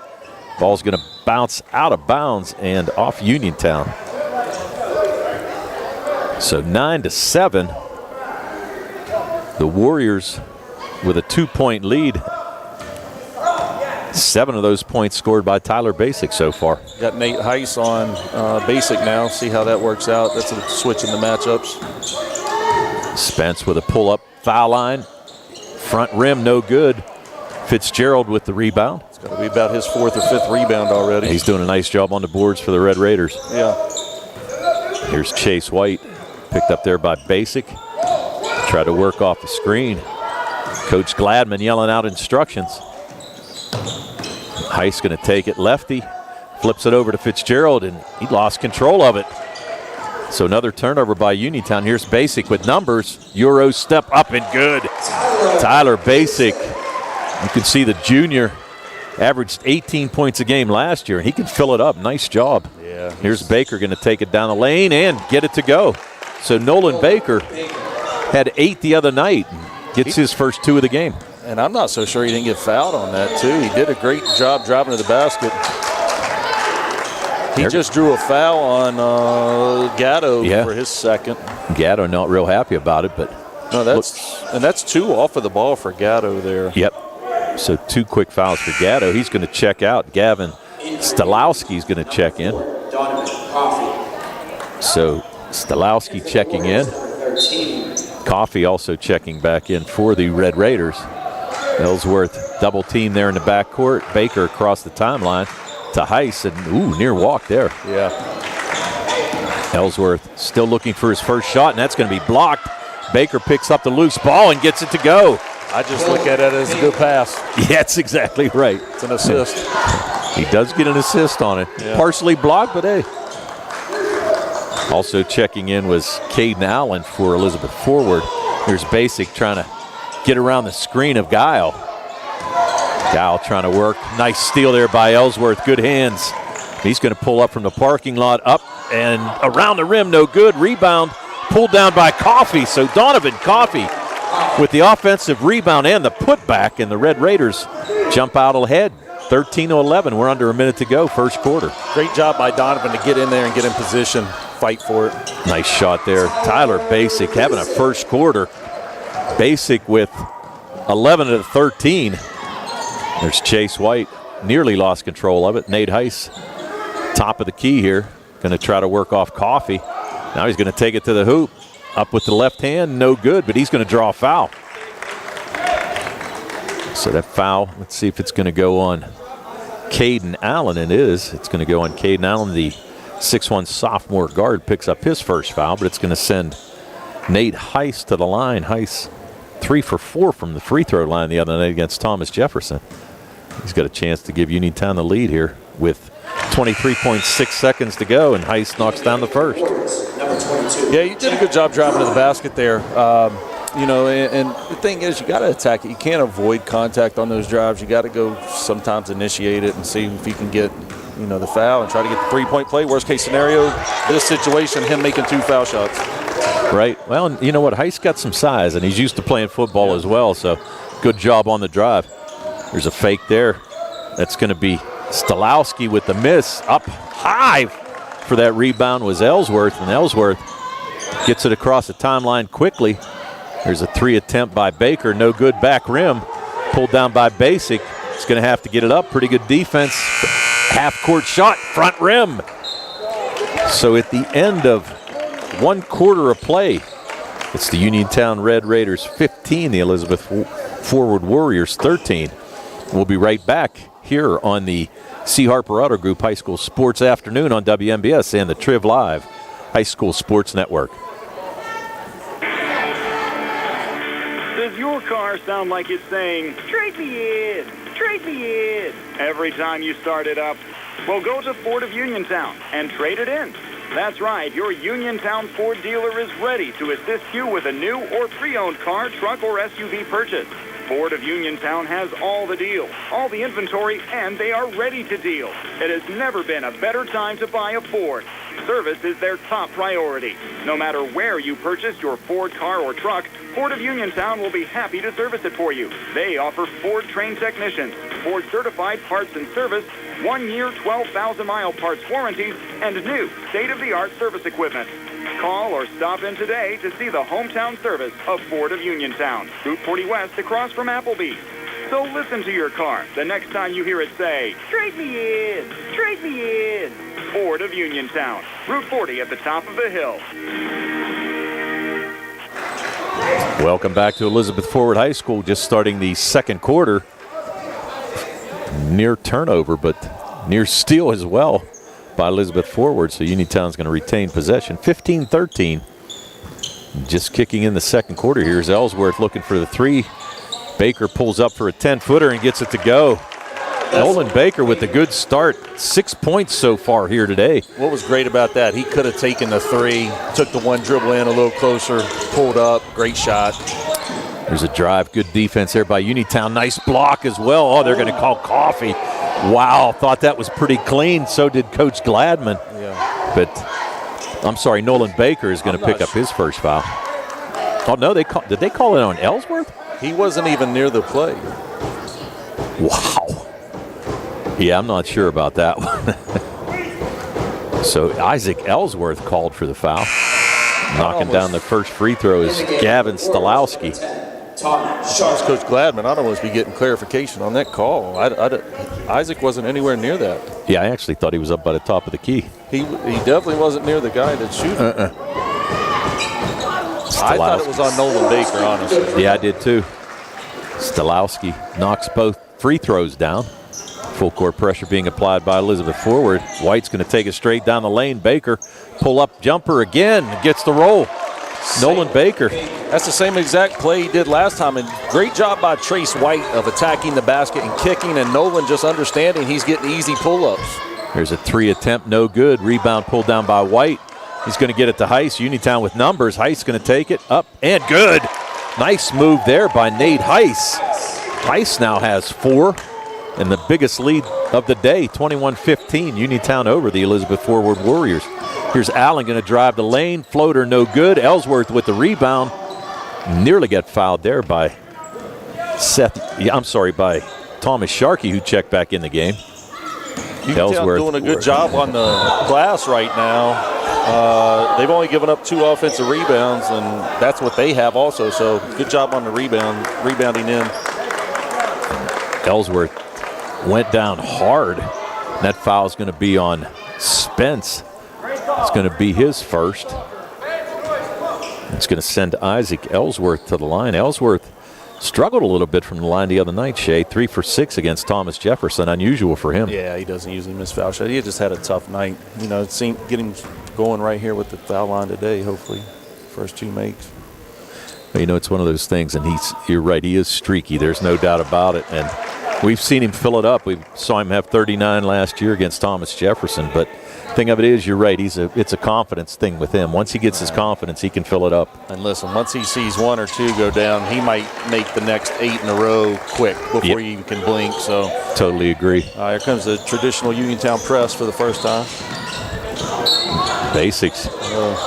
Ball's going to bounce out of bounds and off Uniontown. So 9-7. The Warriors with a 2-point lead. 7 of those points scored by Tyler Basic so far. Got Nate Heiss on Basic now. See how that works out. That's a switch in the matchups. Spence with a pull-up foul line. Front rim, no good. Fitzgerald with the rebound. It's got to be about his 4th or 5th rebound already. He's doing a nice job on the boards for the Red Raiders. Yeah. Here's Chase White, picked up there by Basic. Try to work off the screen. Coach Gladman yelling out instructions. Heiss going to take it lefty, flips it over to Fitzgerald, and he lost control of it. So another turnover by Uniontown. Here's Basic with numbers. Euro step up and good. Tyler Basic. You can see the junior averaged 18 points a game last year, and he can fill it up. Nice job. Yeah. Here's Baker going to take it down the lane and get it to go. So Nolan Baker had 8 the other night. Gets his first 2 of the game. And I'm not so sure he didn't get fouled on that, too. He did a great job driving to the basket. He just drew a foul on Gatto for his second. Gatto not real happy about it, but no, that's 2 off of the ball for Gatto there. Yep. So 2 quick fouls for Gatto. He's going to check out. Gavin Stalowski's going to check in. So Stalowski checking in. Coffee also checking back in for the Red Raiders. Ellsworth double team there in the backcourt. Baker across the timeline to Heiss, and near walk there. Yeah. Ellsworth still looking for his first shot, and that's going to be blocked. Baker picks up the loose ball and gets it to go. I just look at it as a good pass. Yeah, that's exactly right. It's an assist. He does get an assist on it. Yeah. Partially blocked, but hey. Also checking in was Caden Allen for Elizabeth Forward. Here's Basic trying to get around the screen of Guile. Guile trying to work. Nice steal there by Ellsworth. Good hands. He's going to pull up from the parking lot, up and around the rim. No good. Rebound pulled down by Coffee. So Donovan Coffee with the offensive rebound and the putback, and the Red Raiders jump out ahead. 13-11. We're under a minute to go, first quarter. Great job by Donovan to get in there and get in position, fight for it. Nice shot there. Tyler Basic having a first quarter. Basic with 11 of the 13. There's Chase White. Nearly lost control of it. Nate Heiss, top of the key here. Going to try to work off Coffee. Now he's going to take it to the hoop. Up with the left hand, no good, but he's going to draw a foul. So that foul, let's see if it's going to go on Caden Allen. It is. It's going to go on Caden Allen. The 6'1" sophomore guard picks up his first foul, but it's going to send Nate Heiss to the line. Heiss 3 for 4 from the free throw line the other night against Thomas Jefferson. He's got a chance to give Uniontown the lead here with 23.6 seconds to go, and Heiss knocks down the first. Yeah, you did a good job driving to the basket there. And the thing is, you got to attack it. You can't avoid contact on those drives. You got to go sometimes initiate it and see if you can get, the foul and try to get the three-point play. Worst case scenario, this situation, him making 2 foul shots. Right. Well, and you know what? Heiss got some size, and he's used to playing football as well, so good job on the drive. There's a fake there. That's going to be Stalowski with the miss. Up high for that rebound was Ellsworth, and Ellsworth gets it across the timeline quickly. There's a 3 attempt by Baker. No good, back rim. Pulled down by Basic. He's going to have to get it up. Pretty good defense. Half-court shot, front rim. So at the end of 1 quarter of play, it's the Uniontown Red Raiders 15, the Elizabeth Forward Warriors 13. We'll be right back here on the C. Harper Auto Group High School Sports Afternoon on WMBS and the Triv Live High School Sports Network. The your car sound like it's saying, trade me in, trade me in, every time you start it up? Well, go to Ford of Uniontown and trade it in. That's right, your Uniontown Ford dealer is ready to assist you with a new or pre-owned car, truck, or SUV purchase. Ford of Uniontown has all the deals, all the inventory, and they are ready to deal. It has never been a better time to buy a Ford. Service is their top priority. No matter where you purchase your Ford car or truck, Ford of Uniontown will be happy to service it for you. They offer Ford-trained technicians, Ford-certified parts and service, 1-year, 12,000-mile parts warranties, and new state-of-the-art service equipment. Call or stop in today to see the hometown service of Ford of Uniontown, Route 40 West across from Applebee's. So listen to your car the next time you hear it say, trade me in, trade me in. Ford of Uniontown, Route 40 at the top of the hill. Welcome back to Elizabeth Forward High School, just starting the second quarter. Near turnover, but near steal as well by Elizabeth Forward, so Uniontown's going to retain possession. 15-13. Just kicking in the second quarter here is Ellsworth looking for the three. Baker pulls up for a 10-footer and gets it to go. Nolan Baker with a good start. 6 points so far here today. What was great about that, he could have taken the three, took the one dribble in a little closer, pulled up, great shot. There's a drive, good defense there by Uniontown. Nice block as well. Oh, they're going to call coffee. Wow, thought that was pretty clean. So did Coach Gladman. Yeah. But, I'm sorry, Nolan Baker is going to pick up his first foul. Oh, no, did they call it on Ellsworth? He wasn't even near the play. Wow. Yeah, I'm not sure about that one. So Isaac Ellsworth called for the foul. Knocking down the first free throw is Gavin Stalowski. Coach Gladman, I'd almost be getting clarification on that call. Isaac wasn't anywhere near that. Yeah, I actually thought he was up by the top of the key. He definitely wasn't near the guy that's shooting. I thought it was on Nolan Baker, honestly. Yeah, I did too. Stalowski knocks both free throws down. Full court pressure being applied by Elizabeth Forward. White's going to take it straight down the lane. Baker pull up jumper again, gets the roll. Nolan Baker. That's the same exact play he did last time, and great job by Trace White of attacking the basket and kicking, and Nolan just understanding he's getting easy pull-ups. There's a three attempt, no good. Rebound pulled down by White. He's going to get it to Heiss. Uniontown with numbers. Heiss going to take it up and good. Nice move there by Nate Heiss. Heiss now has 4 and the biggest lead of the day, 21-15. Uniontown over the Elizabeth Forward Warriors. Here's Allen going to drive the lane. Floater no good. Ellsworth with the rebound. Nearly got fouled there by by Thomas Sharkey, who checked back in the game. Ellsworth doing a good job on the glass right now. They've only given up 2 offensive rebounds, and that's what they have also. So good job on the rebounding in. Ellsworth went down hard. That foul is going to be on Spence. It's going to be his first. It's going to send Isaac Ellsworth to the line. Ellsworth struggled a little bit from the line the other night, Shay. 3 for 6 against Thomas Jefferson. Unusual for him. Yeah, he doesn't usually miss foul shots. He just had a tough night. You know, get him going right here with the foul line today, hopefully. First 2 makes. You know, it's one of those things, and you're right, he is streaky. There's no doubt about it. And we've seen him fill it up. We saw him have 39 last year against Thomas Jefferson. But thing of it is, you're right, it's a confidence thing with him. Once he gets his confidence, he can fill it up. And listen, once he sees 1 or 2 go down, he might make the next 8 in a row quick before you even can blink. So totally agree. Here comes the traditional Uniontown press for the first time. Basics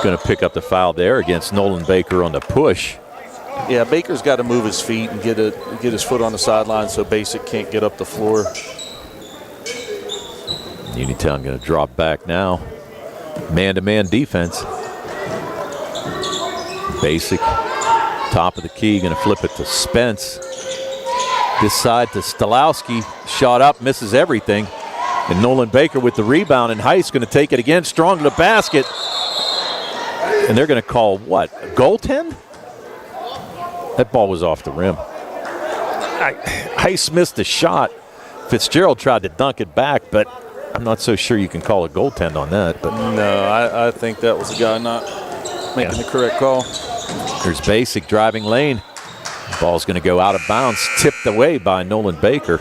going to pick up the foul there against Nolan Baker on the push. Yeah, Baker's got to move his feet and get his foot on the sideline so Basic can't get up the floor. Uniontown going to drop back now. Man-to-man defense. Basic, top of the key, going to flip it to Spence. This side to Stalowski. Shot up, misses everything. And Nolan Baker with the rebound, and Heiss going to take it again. Strong to the basket. And they're going to call what? A goaltend? That ball was off the rim. Heiss missed a shot. Fitzgerald tried to dunk it back, but I'm not so sure you can call a goaltend on that. But no, I think that was the guy not making the correct call. There's Basic driving lane. Ball's going to go out of bounds, tipped away by Nolan Baker.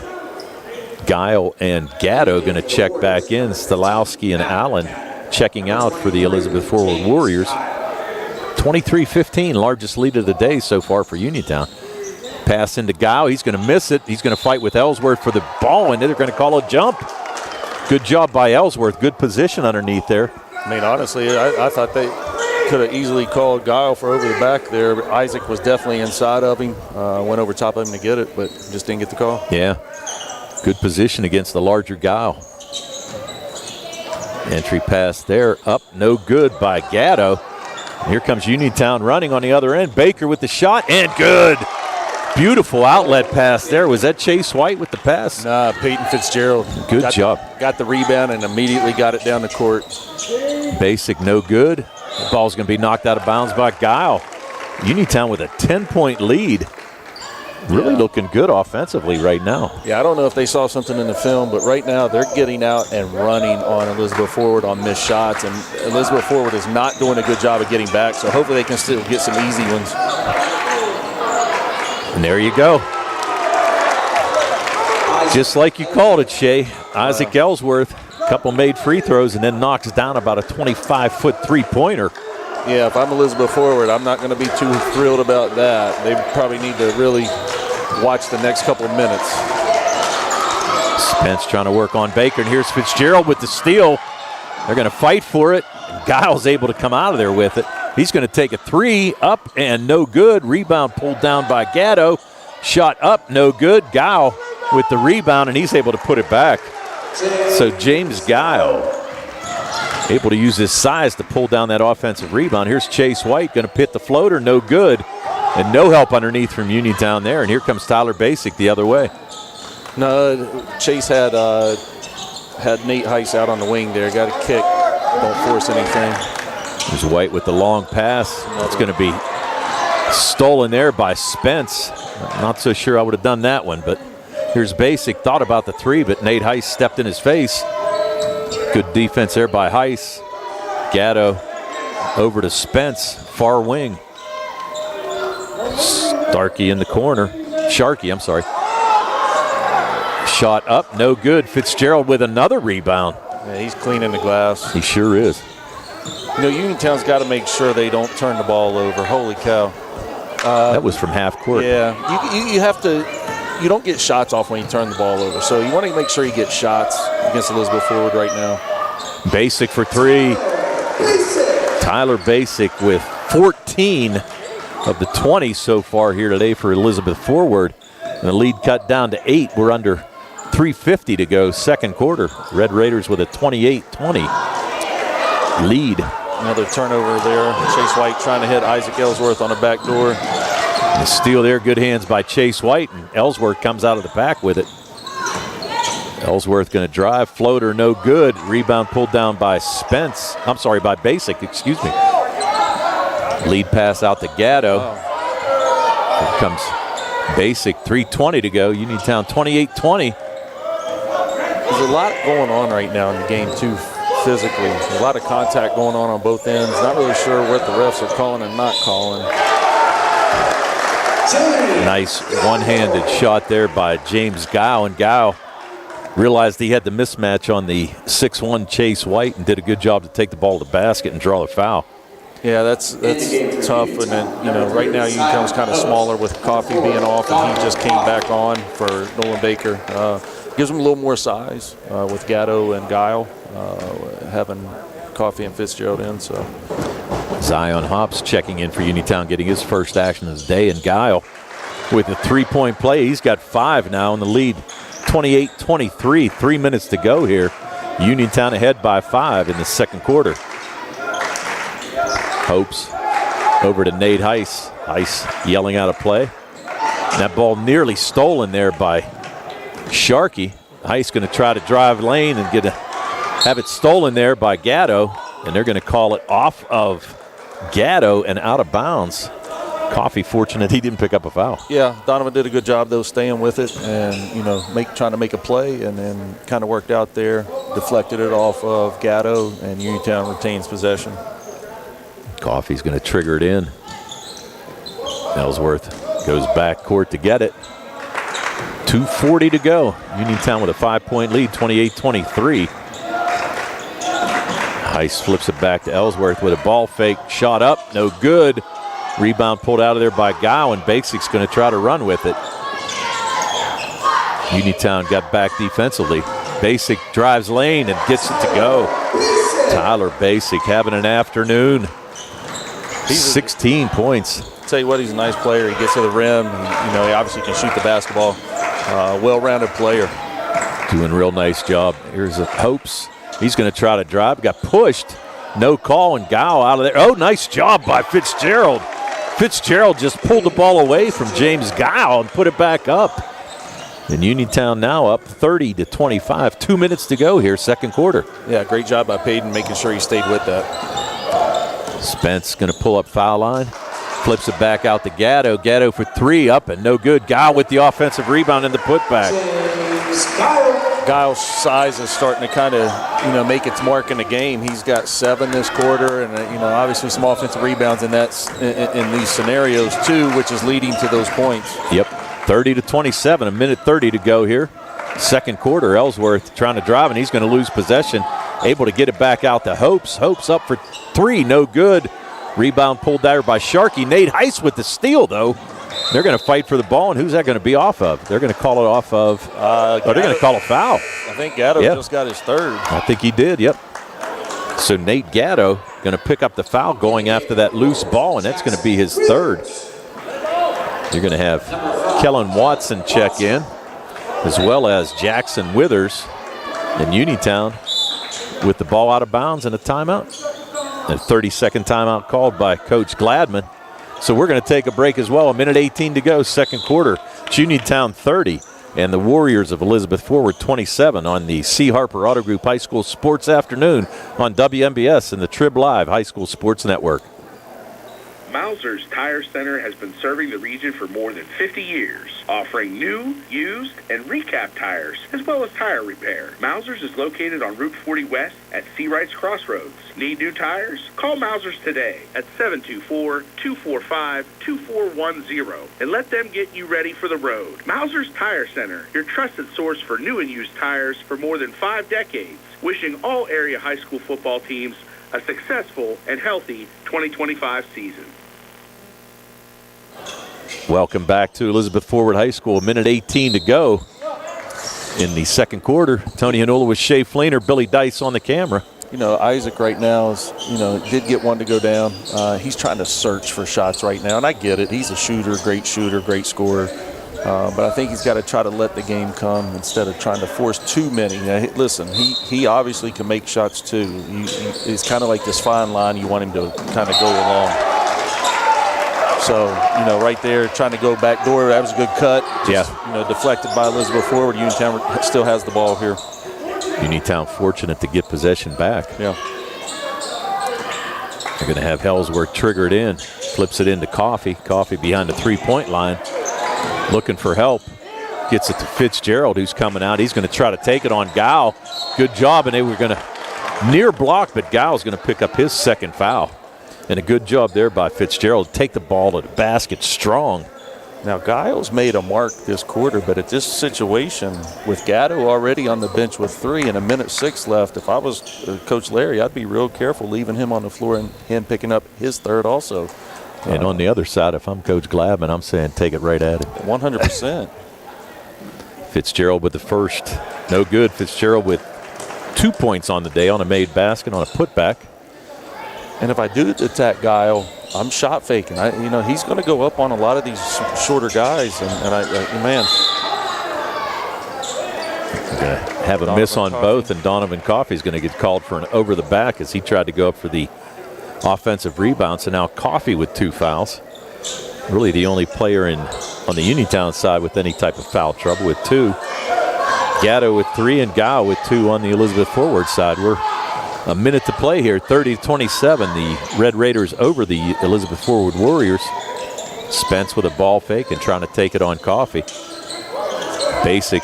Guile and Gatto going to check back in. Stolowski and Allen checking out for the Elizabeth Forward Warriors. 23-15, largest lead of the day so far for Uniontown. Pass into Guile. He's going to miss it. He's going to fight with Ellsworth for the ball, and they're going to call a jump. Good job by Ellsworth. Good position underneath there. I mean, honestly, I thought they could have easily called Guile for over the back there, but Isaac was definitely inside of him, went over top of him to get it, but just didn't get the call. Yeah, good position against the larger Guile. Entry pass there, up, no good by Gatto. Here comes Uniontown running on the other end. Baker with the shot, and good. Beautiful outlet pass there. Was that Chase White with the pass? Nah, Peyton Fitzgerald. Good job. Got the rebound and immediately got it down the court. Basic, no good. The ball's going to be knocked out of bounds by Guile. Uniontown with a 10-point lead. Really looking good offensively right now. Yeah, I don't know if they saw something in the film, but right now they're getting out and running on Elizabeth Forward on missed shots, and Elizabeth Forward is not doing a good job of getting back, so hopefully they can still get some easy ones. And there you go. Just like you called it, Shay. Isaac Ellsworth, a couple made free throws, and then knocks down about a 25-foot three-pointer. Yeah, if I'm Elizabeth Forward, I'm not going to be too thrilled about that. They probably need to really watch the next couple of minutes. Spence trying to work on Baker, and here's Fitzgerald with the steal. They're going to fight for it. And Giles able to come out of there with it. He's going to take a three, up and no good. Rebound pulled down by Gatto. Shot up, no good. Guile with the rebound, and he's able to put it back. So James Guile able to use his size to pull down that offensive rebound. Here's Chase White going to pit the floater, no good. And no help underneath from Uniontown there. And here comes Tyler Basic the other way. No, Chase had Nate Heiss out on the wing there. Got a kick. Don't force anything. There's White with the long pass. It's going to be stolen there by Spence. Not so sure I would have done that one, but here's Basic. Thought about the three, but Nate Heiss stepped in his face. Good defense there by Heiss. Gatto over to Spence, far wing. Starkey in the corner. Sharkey, I'm sorry. Shot up, no good. Fitzgerald with another rebound. Yeah, he's cleaning the glass. He sure is. You know, Uniontown's got to make sure they don't turn the ball over. Holy cow. That was from half court. Yeah, you have to, you don't get shots off when you turn the ball over. So you want to make sure you get shots against Elizabeth Forward right now. Basic for three. Tyler Basic with 14 of the 20 so far here today for Elizabeth Forward. And the lead cut down to 8. We're under 3:50 to go, second quarter. Red Raiders with a 28-20 lead. Another turnover there. Chase White trying to hit Isaac Ellsworth on the back door. The steal there, good hands by Chase White, and Ellsworth comes out of the pack with it. Ellsworth going to drive, floater, no good. Rebound pulled down by Spence. I'm sorry, by Basic, excuse me. Lead pass out to Gatto. Here comes Basic, 3:20 to go. Uniontown 28-20. There's a lot going on right now in the game, too, physically. There's a lot of contact going on both ends. Not really sure what the refs are calling and not calling. Nice one-handed shot there by James Guile, and Guile realized he had the mismatch on the 6'1" Chase White and did a good job to take the ball to the basket and draw the foul. Yeah, that's tough. And then, you know, right now Uniontown's kind of smaller with Coffee being off, and he just came back on for Nolan Baker. Gives him a little more size with Gatto and Guile having Coffee and Fitzgerald in. So Zion Hobbs checking in for Uniontown, getting his first action of the day, and Guile with a three-point play. He's got 5 now in the lead. 28-23, 3 minutes to go here. Uniontown ahead by 5 in the second quarter. Hopes over to Nate Heiss. Heiss yelling out a play. That ball nearly stolen there by Sharkey. Heiss going to try to drive lane and have it stolen there by Gatto, and they're going to call it off of Gatto and out of bounds. Coffee fortunate he didn't pick up a foul. Yeah, Donovan did a good job though staying with it and, you know, trying to make a play, and then kind of worked out there, deflected it off of Gatto, and Uniontown retains possession. Coffee's going to trigger it in. Ellsworth Goes back court to get it. 2:40 to go. Uniontown with a 5-point lead, 28-23. Heiss flips it back to Ellsworth with a ball fake. Shot up, no good. Rebound pulled out of there by Gow, and Basic's going to try to run with it. Uniontown got back defensively. Basic drives lane and gets it to go. Tyler Basic having an afternoon. 16 points. Tell you what, he's a nice player. He gets to the rim. He obviously can shoot the basketball. Well-rounded player. Doing a real nice job. Here's a Hopes. He's going to try to drive. Got pushed. No call, and Gow out of there. Oh, nice job by Fitzgerald. Fitzgerald just pulled the ball away from James Gow and put it back up. And Uniontown now up 30-25. 2 minutes to go here, second quarter. Yeah, great job by Payton making sure he stayed with that. Spence going to pull up foul line. Flips it back out to Gatto. Gatto for three, up and no good. Gow with the offensive rebound and the putback. Giles' size is starting to kind of, make its mark in the game. He's got 7 this quarter, and obviously some offensive rebounds in these scenarios too, which is leading to those points. Yep, 30-27, a minute 30 to go here. Second quarter, Ellsworth trying to drive, and he's going to lose possession. Able to get it back out to Hopes. Hopes up for three, no good. Rebound pulled there by Sharkey. Nate Heiss with the steal, though. They're going to fight for the ball, and who's that going to be off of? They're going to call it off of. They're going to call a foul. I think Gatto just got his third. I think he did, yep. So Nate Gatto going to pick up the foul going after that loose ball, and that's going to be his third. You're going to have Kellen Watson check in, as well as Jackson Withers in Uniontown with the ball out of bounds and a timeout. A 30-second timeout called by Coach Gladman. So we're going to take a break as well. A minute 18 to go, second quarter. It's Uniontown 30 and the Warriors of Elizabeth Forward 27 on the C. Harper Auto Group High School Sports Afternoon on WMBS and the Trib Live High School Sports Network. Mauser's Tire Center has been serving the region for more than 50 years, offering new, used, and recap tires, as well as tire repair. Mauser's is located on Route 40 West at Seawrights Crossroads. Need new tires? Call Mauser's today at 724-245-2410 and let them get you ready for the road. Mauser's Tire Center, your trusted source for new and used tires for more than 5 decades. Wishing all area high school football teams a successful and healthy 2025 season. Welcome back to Elizabeth Forward High School. A minute 18 to go in the second quarter. Tony Hanula with Shea Fleener, Billy Dice on the camera. Isaac right now is, did get one to go down. He's trying to search for shots right now, and I get it. He's a shooter, great scorer. But I think he's got to try to let the game come instead of trying to force too many. Now, listen, he obviously can make shots too. It's kind of like this fine line you want him to kind of go along. So, right there, trying to go back door, that was a good cut. Just, deflected by Elizabeth Forward. Uniontown still has the ball here. Uniontown fortunate to get possession back. Yeah. They're going to have Ellsworth trigger it in. Flips it into Coffey. Coffey behind the three-point line. Looking for help. Gets it to Fitzgerald, who's coming out. He's going to try to take it on Gow. Good job, and they were going to near block, but Gow's going to pick up his second foul. And a good job there by Fitzgerald. Take the ball to the basket strong. Now, Giles made a mark this quarter, but at this situation, with Gatto already on the bench with 3 and a minute 6 left, if I was Coach Larry, I'd be real careful leaving him on the floor and him picking up his third also. And on the other side, if I'm Coach Gladman, I'm saying take it right at it. 100%. Fitzgerald with the first. No good. Fitzgerald with 2 points on the day on a made basket on a putback. And if I do attack Guile, I'm shot faking. He's going to go up on a lot of these shorter guys. Man. Going to have a miss on both, and Donovan Coffey's going to get called for an over the back as he tried to go up for the offensive rebound. So now Coffey with 2 fouls. Really the only player on the Uniontown side with any type of foul trouble with 2. Gatto with 3 and Gow with 2 on the Elizabeth Forward side. We're a minute to play here, 30-27. The Red Raiders over the Elizabeth Forward Warriors. Spence with a ball fake and trying to take it on Coffey. Basic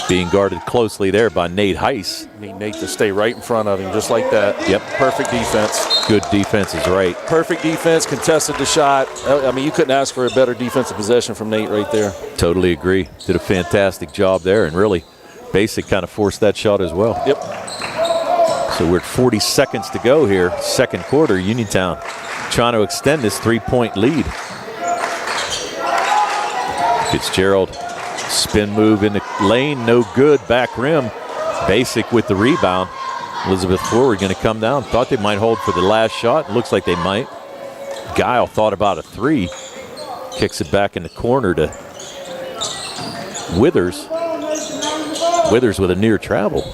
being guarded closely there by Nate Heiss. Need Nate to stay right in front of him just like that. Yep. Perfect defense. Good defense is right. Perfect defense, contested the shot. I mean, you couldn't ask for a better defensive possession from Nate right there. Totally agree. Did a fantastic job there, and really, Basic kind of forced that shot as well. Yep. So we're at 40 seconds to go here, second quarter. Uniontown trying to extend this 3-point lead. Fitzgerald, spin move in the lane, no good, back rim. Basic with the rebound. Elizabeth Forward going to come down. Thought they might hold for the last shot. Looks like they might. Guile thought about a three. Kicks it back in the corner to Withers. Withers with a near travel.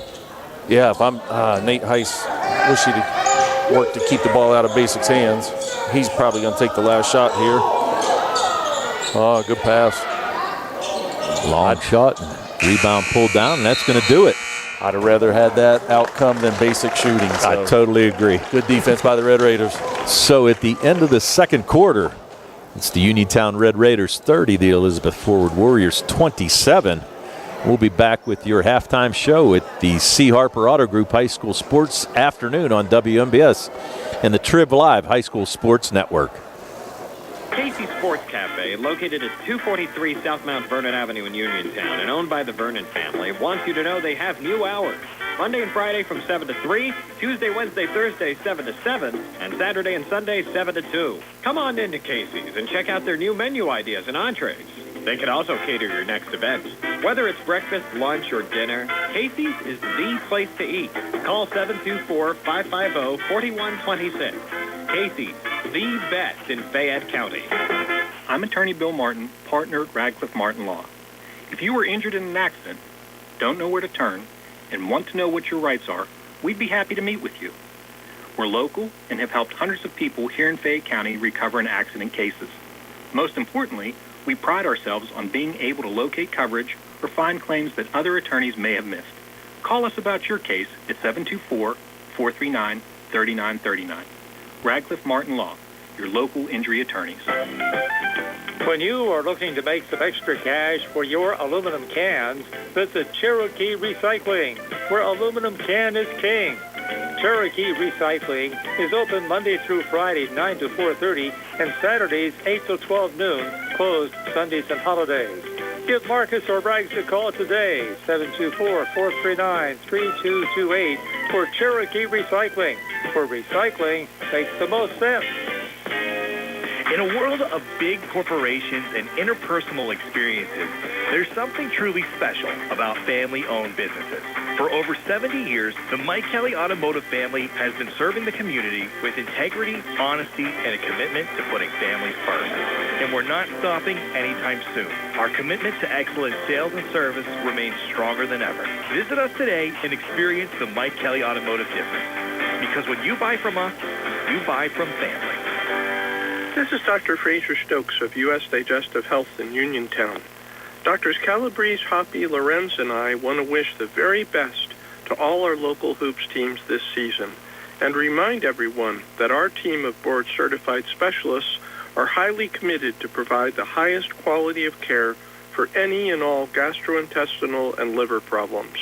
Yeah, if I'm Nate Heiss, wish he'd work to keep the ball out of Basic's hands. He's probably going to take the last shot here. Oh, good pass. Long shot, rebound pulled down, and that's going to do it. I'd have rather had that outcome than Basic shooting. So. I totally agree. Good defense by the Red Raiders. So at the end of the second quarter, it's the Uniontown Red Raiders 30, the Elizabeth Forward Warriors 27. We'll be back with your halftime show at the C. Harper Auto Group High School Sports Afternoon on WMBS and the Triv Live High School Sports Network. Casey's Sports Cafe, located at 243 South Mount Vernon Avenue in Uniontown and owned by the Vernon family, wants you to know they have new hours. Monday and Friday from 7 to 3, Tuesday, Wednesday, Thursday 7 to 7, and Saturday and Sunday 7 to 2. Come on into Casey's and check out their new menu ideas and entrees. They can also cater your next event. Whether it's breakfast, lunch, or dinner, Casey's is the place to eat. Call 724-550-4126. Casey's, the best in Fayette County. I'm attorney Bill Martin, partner at Radcliffe Martin Law. If you were injured in an accident, don't know where to turn, and want to know what your rights are, we'd be happy to meet with you. We're local and have helped hundreds of people here in Fayette County recover in accident cases. Most importantly, we pride ourselves on being able to locate coverage or find claims that other attorneys may have missed. Call us about your case at 724-439-3939. Radcliffe Martin Law, your local injury attorneys. When you are looking to make some extra cash for your aluminum cans, visit Cherokee Recycling, where aluminum can is king. Cherokee Recycling is open Monday through Friday, 9 to 4:30, and Saturdays, 8 to 12 noon, closed Sundays and holidays. Give Marcus or Braggs a call today, 724-439-3228, for Cherokee Recycling, where recycling makes the most sense. In a world of big corporations and interpersonal experiences, there's something truly special about family-owned businesses. For over 70 years, the Mike Kelly Automotive family has been serving the community with integrity, honesty, and a commitment to putting families first. And we're not stopping anytime soon. Our commitment to excellent sales and service remains stronger than ever. Visit us today and experience the Mike Kelly Automotive difference. Because when you buy from us, you buy from family. This is Dr. Fraser Stokes of U.S. Digestive Health in Uniontown. Doctors Calabrese, Hoppy, Lorenz, and I want to wish the very best to all our local hoops teams this season and remind everyone that our team of board-certified specialists are highly committed to provide the highest quality of care for any and all gastrointestinal and liver problems.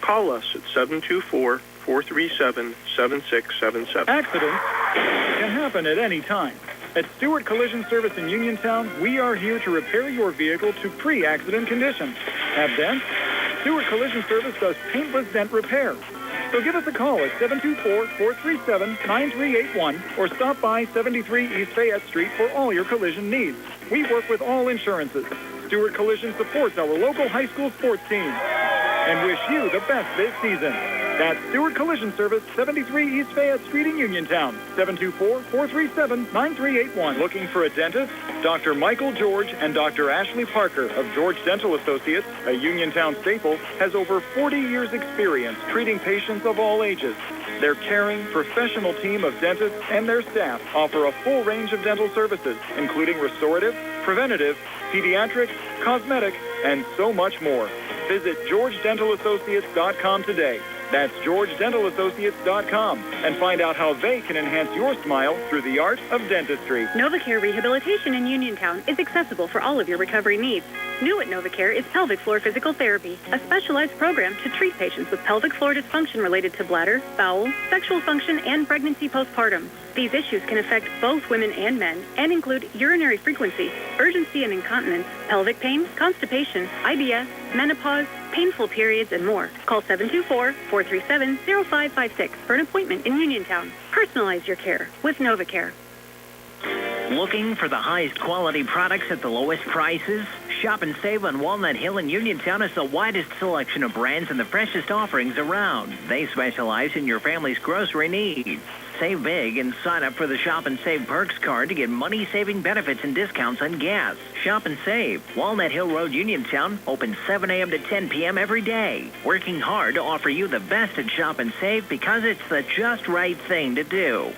Call us at 724-437-7677. Accidents can happen at any time. At Stewart Collision Service in Uniontown, we are here to repair your vehicle to pre-accident condition. Have dents? Stewart Collision Service does paintless dent repair. So give us a call at 724-437-9381 or stop by 73 East Fayette Street for all your collision needs. We work with all insurances. Stewart Collision supports our local high school sports teams and wish you the best this season. That's Stewart Collision Service, 73 East Fayette Street in Uniontown, 724-437-9381. Looking for a dentist? Dr. Michael George and Dr. Ashley Parker of George Dental Associates, a Uniontown staple, has over 40 years' experience treating patients of all ages. Their caring, professional team of dentists and their staff offer a full range of dental services, including restorative, preventative, pediatric, cosmetic, and so much more. Visit GeorgeDentalAssociates.com today. That's GeorgeDentalAssociates.com and find out how they can enhance your smile through the art of dentistry. NovaCare Rehabilitation in Uniontown is accessible for all of your recovery needs. New at NovaCare is pelvic floor physical therapy, a specialized program to treat patients with pelvic floor dysfunction related to bladder, bowel, sexual function, and pregnancy postpartum. These issues can affect both women and men and include urinary frequency, urgency and incontinence, pelvic pain, constipation, IBS, menopause, painful periods, and more. Call 724-437-0556 for an appointment in Uniontown. Personalize your care with NovaCare. Looking for the highest quality products at the lowest prices? Shop and save on Walnut Hill in Uniontown has the widest selection of brands and the freshest offerings around. They specialize in your family's grocery needs. Save big and sign up for the Shop and Save Perks card to get money-saving benefits and discounts on gas. Shop and Save. Walnut Hill Road, Uniontown, open 7 a.m. to 10 p.m. every day. Working hard to offer you the best at Shop and Save because it's the just right thing to do.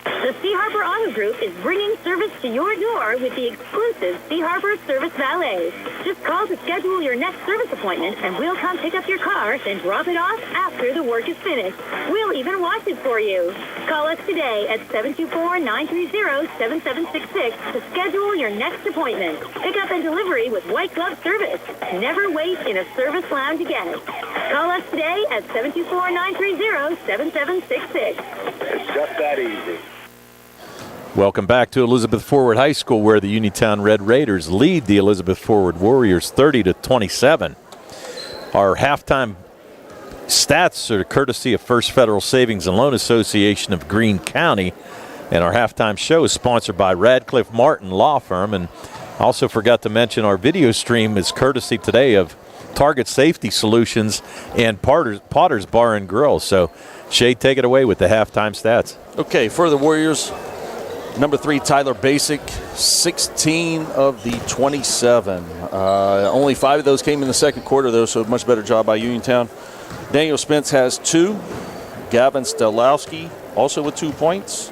The Sea Harbor Auto Group is bringing service to your door with the exclusive Sea Harbor Service Valet. Just call to schedule your next service appointment, and we'll come pick up your car and drop it off after the work is finished. We'll even wash it for you. Call us today at 724-930-7766 to schedule your next appointment. Pickup and delivery with white glove service. Never wait in a service lounge again. Call us today at 724-930-7766. It's just that easy. Welcome back to Elizabeth Forward High School, where the Uniontown Red Raiders lead the Elizabeth Forward Warriors 30-27. Our halftime stats are courtesy of First Federal Savings and Loan Association of Greene County, and our halftime show is sponsored by Radcliffe Martin Law Firm. And I also forgot to mention our video stream is courtesy today of Target Safety Solutions and Potter's Bar and Grill. So, Shay, take it away with the halftime stats. Okay, for the Warriors, number 3, Tyler Basic, 16 of the 27. Only 5 of those came in the second quarter, though, so a much better job by Uniontown. Daniel Spence has 2. Gavin Stelowski also with 2 points.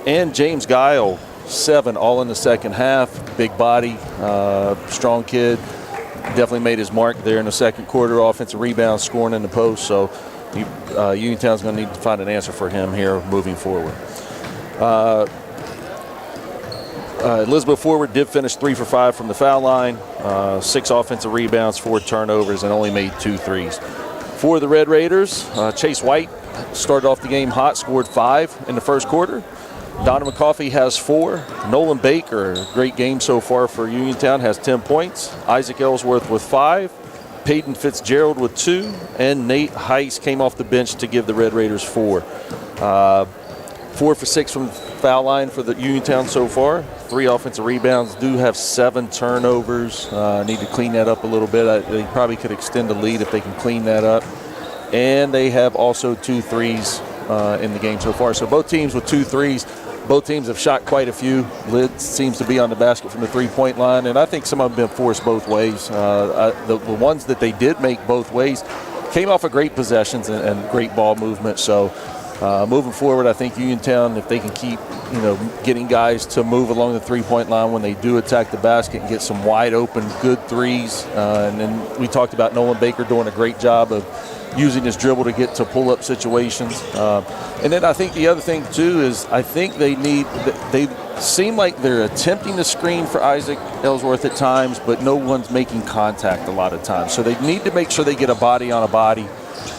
And James Guile, 7, all in the second half. Big body, strong kid. Definitely made his mark there in the second quarter. Offensive rebound, scoring in the post. So Uniontown's going to need to find an answer for him here moving forward. Elizabeth Forward did finish 3 for 5 from the foul line, 6 offensive rebounds, 4 turnovers, and only made 2 threes. For the Red Raiders, Chase White started off the game hot, scored 5 in the first quarter. Donovan Coffey has 4. Nolan Baker, great game so far for Uniontown, has 10 points. Isaac Ellsworth with 5. Peyton Fitzgerald with 2. And Nate Heiss came off the bench to give the Red Raiders 4. 4 for 6 from the foul line for the Uniontown so far. 3 offensive rebounds, do have 7 turnovers. Need to clean that up a little bit. They probably could extend the lead if they can clean that up. And they have also 2 threes in the game so far. So both teams with 2 threes. Both teams have shot quite a few. Lid seems to be on the basket from the three-point line, and I think some of them have been forced both ways. The ones that they did make both ways came off of great possessions and great ball movement. So moving forward, I think Uniontown, if they can keep getting guys to move along the three-point line when they do attack the basket and get some wide open, good threes. And then we talked about Nolan Baker doing a great job of using his dribble to get to pull-up situations. And then I think the other thing, too, is I think they seem like they're attempting to screen for Isaac Ellsworth at times, but no one's making contact a lot of times. So they need to make sure they get a body on a body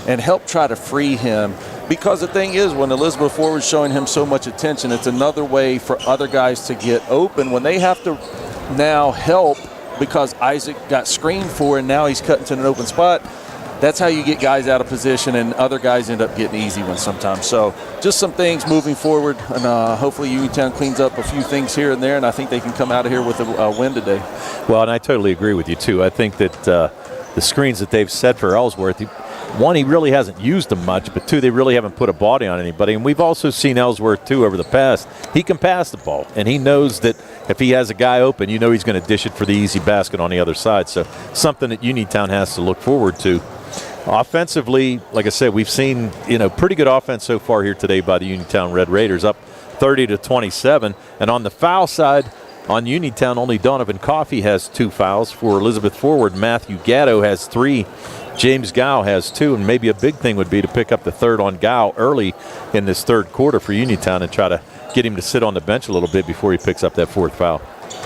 and help try to free him. Because the thing is, when Elizabeth Forward's showing him so much attention, it's another way for other guys to get open when they have to now help because Isaac got screened for and now he's cutting to an open spot. That's how you get guys out of position, and other guys end up getting easy ones sometimes. So just some things moving forward, and hopefully Uniontown cleans up a few things here and there, and I think they can come out of here with a win today. Well, and I totally agree with you, too. I think that the screens that they've set for Ellsworth, one, he really hasn't used them much, but 2, they really haven't put a body on anybody. And we've also seen Ellsworth, too, over the past. He can pass the ball, and he knows that if he has a guy open, he's going to dish it for the easy basket on the other side. So something that Uniontown has to look forward to. Offensively, like I said, we've seen pretty good offense so far here today by the Uniontown Red Raiders, up 30-27. And on the foul side, on Uniontown, only Donovan Coffey has 2 fouls. For Elizabeth Forward, Matthew Gatto has 3. James Gow has 2, and maybe a big thing would be to pick up the third on Gow early in this third quarter for Uniontown and try to get him to sit on the bench a little bit before he picks up that 4th foul.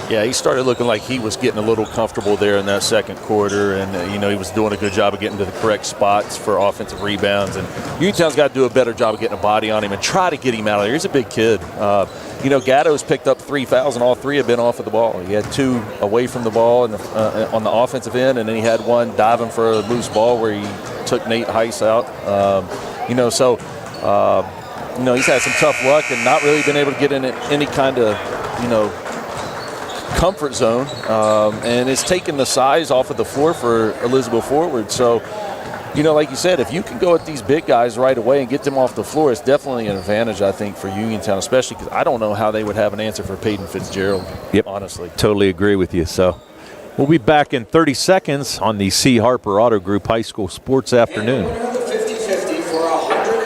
Yeah, he started looking like he was getting a little comfortable there in that second quarter, and he was doing a good job of getting to the correct spots for offensive rebounds. And Uniontown's got to do a better job of getting a body on him and try to get him out of there. He's a big kid. Gatto's picked up 3 fouls, and all 3 have been off of the ball. He had 2 away from the ball on the offensive end, and then he had 1 diving for a loose ball where he took Nate Heiss out. He's had some tough luck and not really been able to get in any kind of, comfort zone, and it's taken the size off of the floor for Elizabeth forward. So, like you said, if you can go at these big guys right away and get them off the floor, it's definitely an advantage, I think, for Uniontown, especially because I don't know how they would have an answer for Peyton Fitzgerald, honestly. Totally agree with you. So we'll be back in 30 seconds on the C. Harper Auto Group High School Sports Afternoon.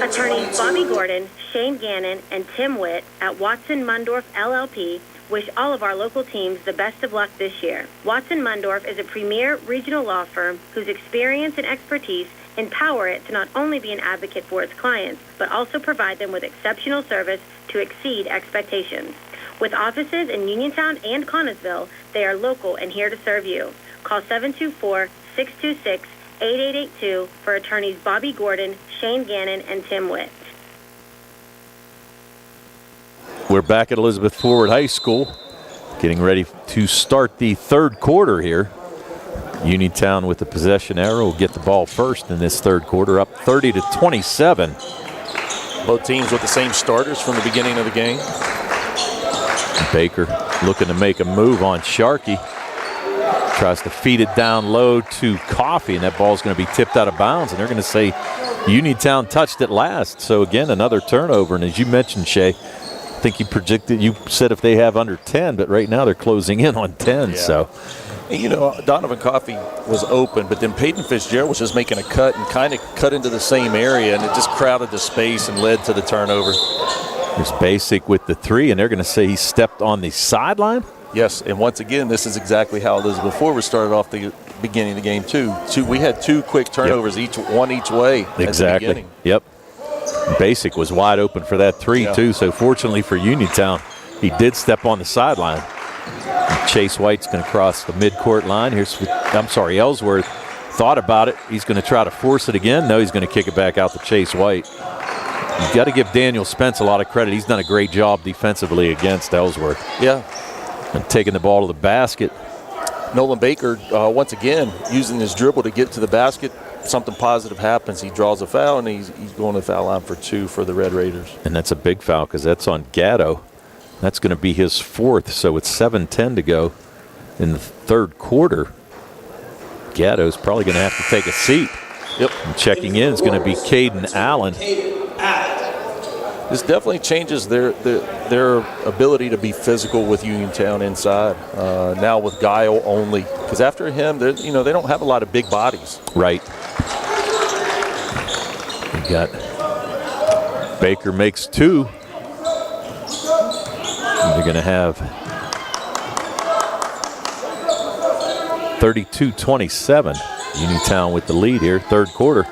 Attorneys Bobby Gordon, Shane Gannon, and Tim Witt at Watson Mundorf LLP wish all of our local teams the best of luck this year. Watson Mundorf is a premier regional law firm whose experience and expertise empower it to not only be an advocate for its clients, but also provide them with exceptional service to exceed expectations. With offices in Uniontown and Connellsville, they are local and here to serve you. Call 724-626-8882 for attorneys Bobby Gordon, Shane Gannon, and Tim Witt. We're back at Elizabeth Forward High School, getting ready to start the third quarter here. Uniontown with the possession arrow will get the ball first in this third quarter, up 30-27. Both teams with the same starters from the beginning of the game. Baker looking to make a move on Sharkey. Tries to feed it down low to Coffey, and that ball's going to be tipped out of bounds, and they're going to say Uniontown touched it last. So again, another turnover, and as you mentioned, Shay, I think you said if they have under 10, but right now they're closing in on 10. Yeah. So, Donovan Coffey was open, but then Peyton Fitzgerald was just making a cut and kind of cut into the same area, and it just crowded the space and led to the turnover. There's Basic with the 3, and they're going to say he stepped on the sideline. Yes, and once again, this is exactly how Elizabeth Forward started off the beginning of the game too. We had 2 quick turnovers, each way. Exactly. Yep. Basic was wide open for that 3 too, so fortunately for Uniontown, he did step on the sideline. Chase White's going to cross the midcourt line. Ellsworth thought about it. He's going to try to force it again. No, he's going to kick it back out to Chase White. You've got to give Daniel Spence a lot of credit. He's done a great job defensively against Ellsworth. Yeah. And taking the ball to the basket. Nolan Baker, once again, using his dribble to get to the basket. Something positive happens. He draws a foul, and he's going to the foul line for 2 for the Red Raiders. And that's a big foul because that's on Gatto. That's going to be his 4th, so it's 7:10 to go in the third quarter. Gatto's probably going to have to take a seat. Yep. And checking in is going to be Caden Allen. This definitely changes their ability to be physical with Uniontown inside. Now with Guile only, because after him, they don't have a lot of big bodies. Right. We got Baker makes 2. And they're going to have 32-27. Uniontown with the lead here, third quarter.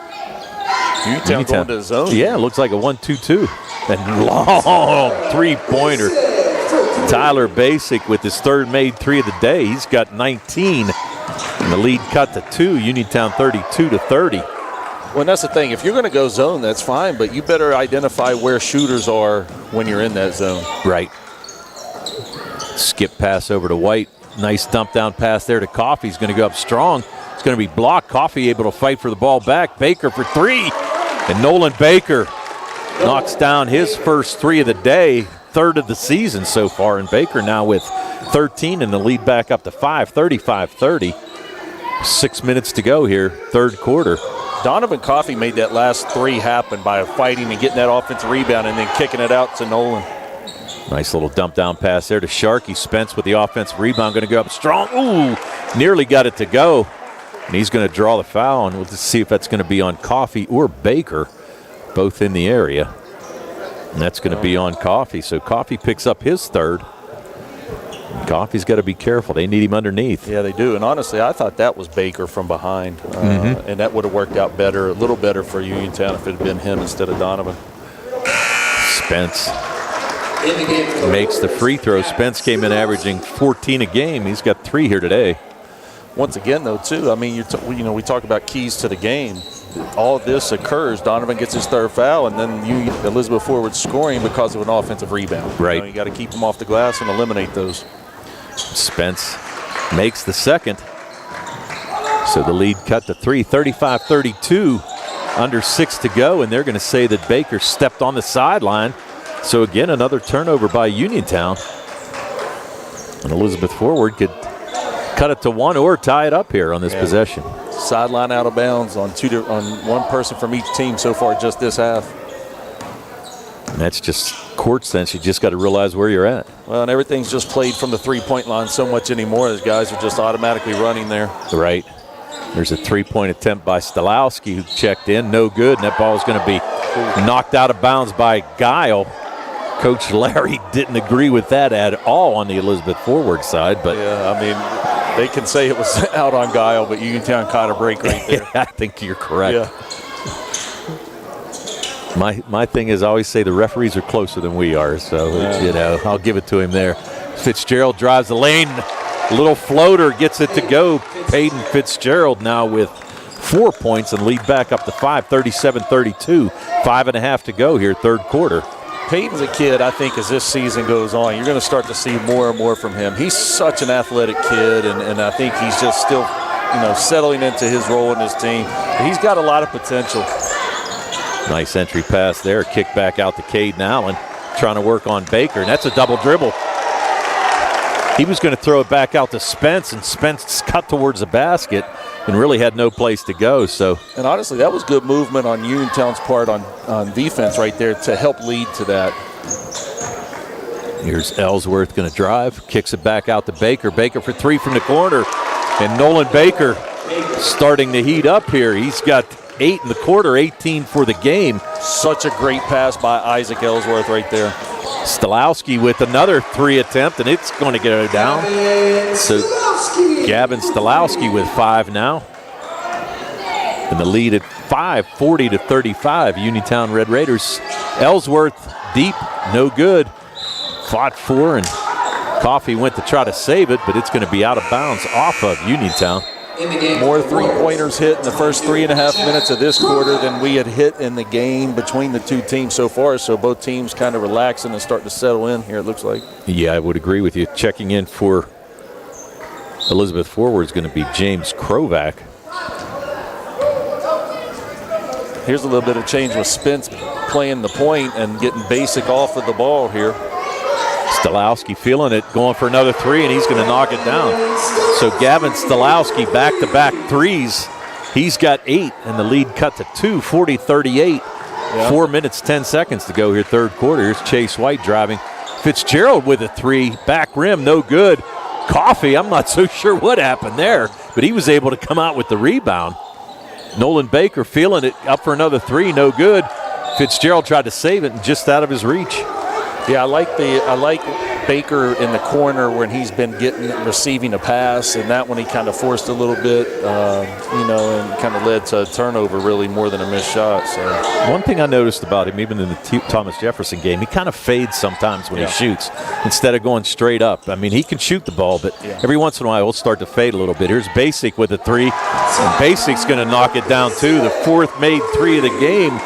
Uniontown going to the zone. Yeah, it looks like a 1-2-2. And long 3-pointer. Tyler Basic with his third made 3 of the day. He's got 19. And the lead cut to 2. Uniontown 32-30. Well, and that's the thing. If you're going to go zone, that's fine, but you better identify where shooters are when you're in that zone. Right. Skip pass over to White. Nice dump down pass there to Coffey. He's going to go up strong. It's going to be blocked. Coffey able to fight for the ball back. Baker for 3. And Nolan Baker knocks down his first 3 of the day, 3rd of the season so far. And Baker now with 13 and the lead back up to 5, 35-30. 6 minutes to go here, third quarter. Donovan Coffey made that last 3 happen by fighting and getting that offensive rebound and then kicking it out to Nolan. Nice little dump down pass there to Sharkey. Spence with the offensive rebound, going to go up strong. Ooh, nearly got it to go. And he's going to draw the foul, and we'll just see if that's going to be on Coffey or Baker, both in the area. And that's going to be on Coffey. So Coffey picks up his 3rd. Coffey's got to be careful. They need him underneath. Yeah, they do. And honestly, I thought that was Baker from behind. And that would have worked out better, a little better for Uniontown if it had been him instead of Donovan. Spence makes the free throw. Spence came in averaging 14 a game. He's got 3 here today. Once again, though, too, I mean, we talk about keys to the game. All this occurs. Donovan gets his 3rd foul, and then Elizabeth Forward scoring because of an offensive rebound. Right. You got to keep them off the glass and eliminate those. Spence makes the 2nd. So the lead cut to 3, 35-32, under 6 to go, and they're going to say that Baker stepped on the sideline. So again, another turnover by Uniontown. And Elizabeth Forward could cut it to 1 or tie it up here on this possession. Sideline out of bounds on one person from each team so far just this half. And that's just court sense. You just got to realize where you're at. Well, and everything's just played from the 3-point line so much anymore. Those guys are just automatically running there. Right. There's a 3-point attempt by Stalowski, who checked in. No good, and that ball is going to be knocked out of bounds by Guile. Coach Larry didn't agree with that at all on the Elizabeth Forward side. But yeah, I mean, they can say it was out on Guile, but Uniontown caught a break right there. I think you're correct. Yeah. My thing is, I always say the referees are closer than we are, so I'll give it to him there. Fitzgerald drives the lane, little floater gets it to go. Peyton Fitzgerald now with 4 points and lead back up to 5, 37-32. 5.5 to go here, 3rd quarter. Peyton's a kid, I think, as this season goes on, you're going to start to see more and more from him. He's such an athletic kid, and I think he's just still, settling into his role in this team. He's got a lot of potential. Nice entry pass there. Kick back out to Caden Allen, trying to work on Baker, and that's a double dribble. He was going to throw it back out to Spence, and Spence cut towards the basket and really had no place to go. And honestly, that was good movement on Uniontown's part on defense right there to help lead to that. Here's Ellsworth going to drive, kicks it back out to Baker. Baker for 3 from the corner, and Nolan Baker starting to heat up here. He's got 8 in the quarter, 18 for the game. Such a great pass by Isaac Ellsworth right there. Stalowski with another 3 attempt, and it's going to get down. So Gavin Stalowski with 5 now. And the lead at 5, 40-35. Uniontown Red Raiders. Ellsworth deep, no good. Fought for, and Coffey went to try to save it, but it's going to be out of bounds off of Uniontown. More 3-pointers hit in the first 3.5 minutes of this quarter than we had hit in the game between the two teams so far. So both teams kind of relaxing and starting to settle in here, it looks like. Yeah, I would agree with you. Checking in for Elizabeth Forward is going to be James Krovac. Here's a little bit of change with Spence playing the point and getting Basic off of the ball here. Stalowski feeling it, going for another 3, and he's going to knock it down. So Gavin Stalowski back-to-back 3s. He's got 8, and the lead cut to 2, 40-38. Yeah. 4 minutes, 10 seconds to go here, 3rd quarter. Here's Chase White driving. Fitzgerald with a 3, back rim, no good. Coffey, I'm not so sure what happened there, but he was able to come out with the rebound. Nolan Baker feeling it, up for another 3, no good. Fitzgerald tried to save it and just out of his reach. Yeah, I like Baker in the corner when he's been receiving a pass, and that one he kind of forced a little bit, and kind of led to a turnover really more than a missed shot. So one thing I noticed about him, even in the Thomas Jefferson game, he kind of fades sometimes when he shoots instead of going straight up. I mean, he can shoot the ball, but every once in a while he'll start to fade a little bit. Here's Basic with a 3, and Basic's going to knock it down too. The 4th made 3 of the game.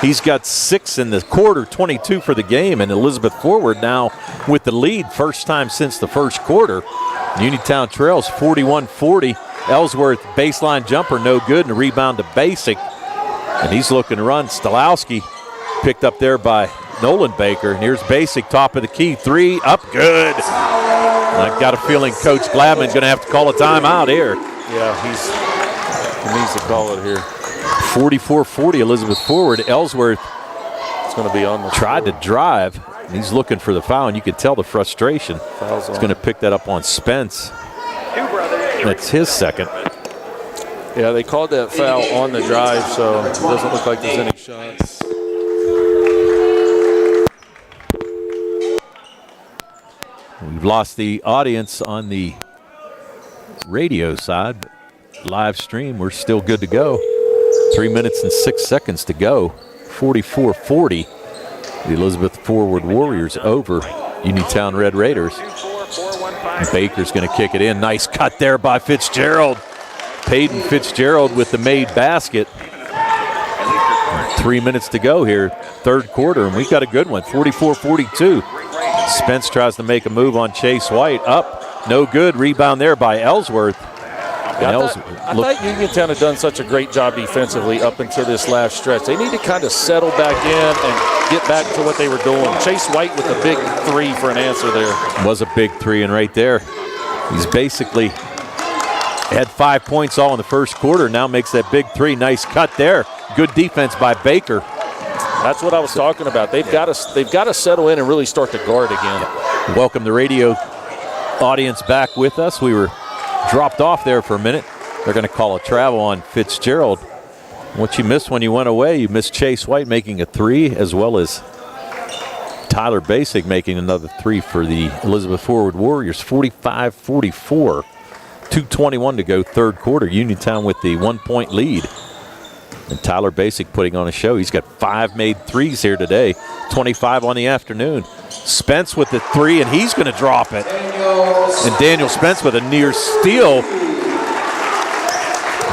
He's got 6 in the quarter, 22 for the game, and Elizabeth Forward now with the lead, first time since the first quarter. Uniontown trails 41-40. Ellsworth baseline jumper, no good, and a rebound to Basic. And he's looking to run. Stalowski picked up there by Nolan Baker. And here's Basic, top of the key, 3, up, good. And I've got a feeling Coach Gladman's going to have to call a timeout here. Yeah, he needs to call it here. 44-40, Elizabeth Forward. Ellsworth is going to be on the tried to drive. And he's looking for the foul, and you can tell the frustration. He's going to pick that up on Spence. That's his 2nd. Yeah, they called that foul on the drive, so it doesn't look like there's any shots. We've lost the audience on the radio side, but live stream, we're still good to go. 3 minutes and 6 seconds to go. 44-40. The Elizabeth Forward Warriors over Uniontown Red Raiders. Baker's going to kick it in. Nice cut there by Fitzgerald. Peyton Fitzgerald with the made basket. 3 minutes to go here, third quarter, and we got a good one, 44-42. Spence tries to make a move on Chase White. Up, no good. Rebound there by Ellsworth. I thought Uniontown had done such a great job defensively up until this last stretch. They need to kind of settle back in and get back to what they were doing. Chase White with a big three for an answer there. Was a big three, and right there, he's basically had 5 points all in the first quarter, now makes that big three. Nice cut there. Good defense by Baker. That's what I was talking about. They've got to settle in and really start to guard again. Welcome the radio audience back with us. We were dropped off there for a minute. They're going to call a travel on Fitzgerald. What you missed when you went away, you missed Chase White making a three, as well as Tyler Basic making another three for the Elizabeth Forward Warriors. 45-44. 2:21 to go, third quarter. Uniontown with the 1 point lead. And Tyler Basic putting on a show. He's got 5 made threes here today, 25 on the afternoon. Spence with the three, and he's going to drop it. And Daniel Spence with a near steal.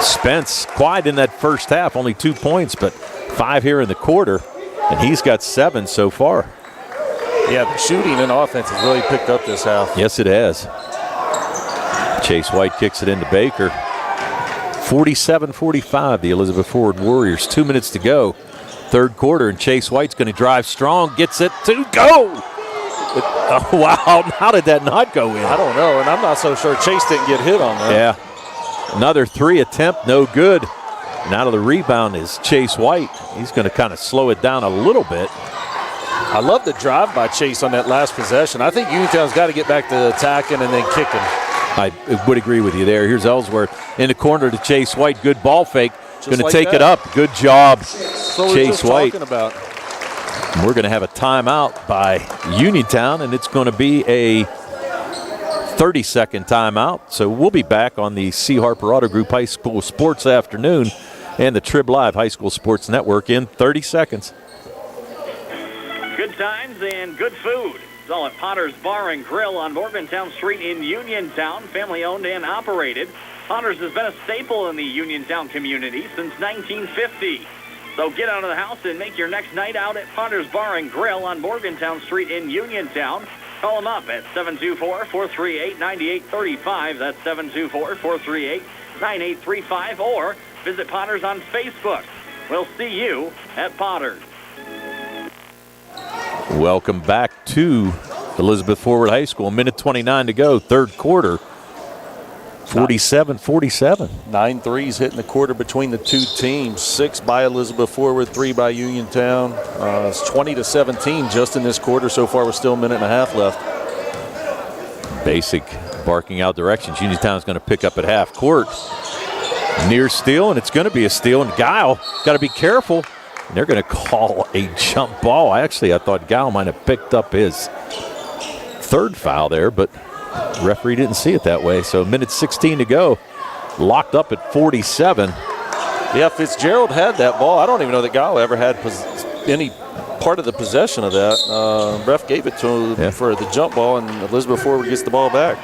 Spence quiet in that first half, only 2 points, but 5 here in the quarter, and he's got 7 so far. Yeah, the shooting and offense has really picked up this half. Yes, it has. Chase White kicks it into Baker. 47-45, the Elizabeth Forward Warriors. 2 minutes to go. Third quarter, and Chase White's going to drive strong. Gets it to go. Oh, wow. How did that not go in? I don't know, and I'm not so sure Chase didn't get hit on that. Yeah. Another three attempt, no good. And out of the rebound is Chase White. He's going to kind of slow it down a little bit. I love the drive by Chase on that last possession. I think Uniontown's got to get back to attacking and then kicking. I would agree with you there. Here's Ellsworth in the corner to Chase White. Good ball fake. Going to like take that. It up. Good job, So Chase White. About. And we're going to have a timeout by Uniontown, and it's going to be a 30-second timeout. So we'll be back on the C. Harper Auto Group High School Sports Afternoon and the Trib Live High School Sports Network in 30 seconds. Good times and good food. It's all at Potter's Bar and Grill on Morgantown Street in Uniontown, family owned and operated. Potter's has been a staple in the Uniontown community since 1950. So get out of the house and make your next night out at Potter's Bar and Grill on Morgantown Street in Uniontown. Call them up at 724-438-9835. That's 724-438-9835. Or visit Potter's on Facebook. We'll see you at Potter's. Welcome back to Elizabeth Forward High School. 1:29 to go, third quarter. 47-47. 9 threes hitting the quarter between the two teams. 6 by Elizabeth Forward, 3 by Uniontown. It's 20-17 just in this quarter so far with still a minute and a half left. Basic barking out directions. Uniontown's going to pick up at half court. Near steal, and it's going to be a steal. And Guile got to be careful. And they're going to call a jump ball. I thought Guile might have picked up his third foul there, but the referee didn't see it that way. So 1:16 to go. Locked up at 47. Yeah, Fitzgerald had that ball. I don't even know that Guile ever had any part of the possession of that. Ref gave it to him for the jump ball, and Elizabeth Forward gets the ball back.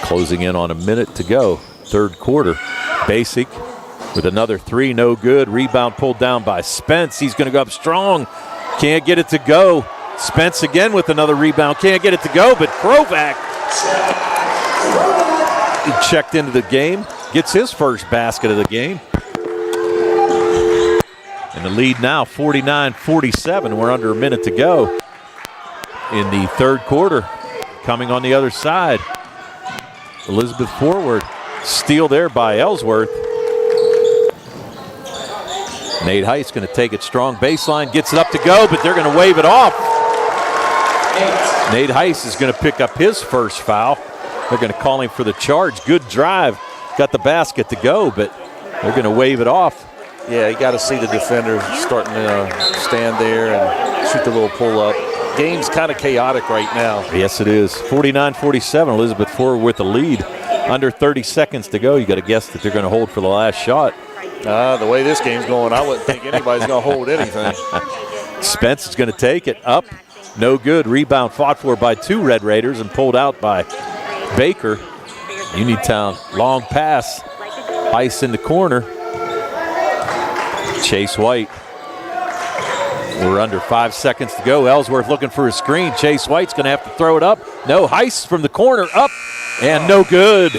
Closing in on a minute to go. Third quarter. Basic with another three, no good. Rebound pulled down by Spence. He's going to go up strong. Can't get it to go. Spence again with another rebound. Can't get it to go, but Krovac, he checked into the game. Gets his first basket of the game. And the lead now, 49-47. We're under a minute to go in the third quarter. Coming on the other side, Elizabeth Forward. Steal there by Ellsworth. Nate Heiss going to take it strong. Baseline, gets it up to go, but they're going to wave it off. Nate Heiss is going to pick up his first foul. They're going to call him for the charge. Good drive. Got the basket to go, but they're going to wave it off. Yeah, you got to see the defender starting to stand there and shoot the little pull-up. game's kind of chaotic right now. Yes, it is. 49-47, Elizabeth Forward with the lead. Under 30 seconds to go. You got to guess that they're going to hold for the last shot. The way this game's going, I wouldn't think anybody's going to hold anything. Spence is going to take it up. No good. Rebound fought for by 2 Red Raiders and pulled out by Baker. Uniontown, long pass. Ice in the corner. Chase White. We're under 5 seconds to go. Ellsworth looking for a screen. Chase White's going to have to throw it up. No, Heiss from the corner, up, and no good.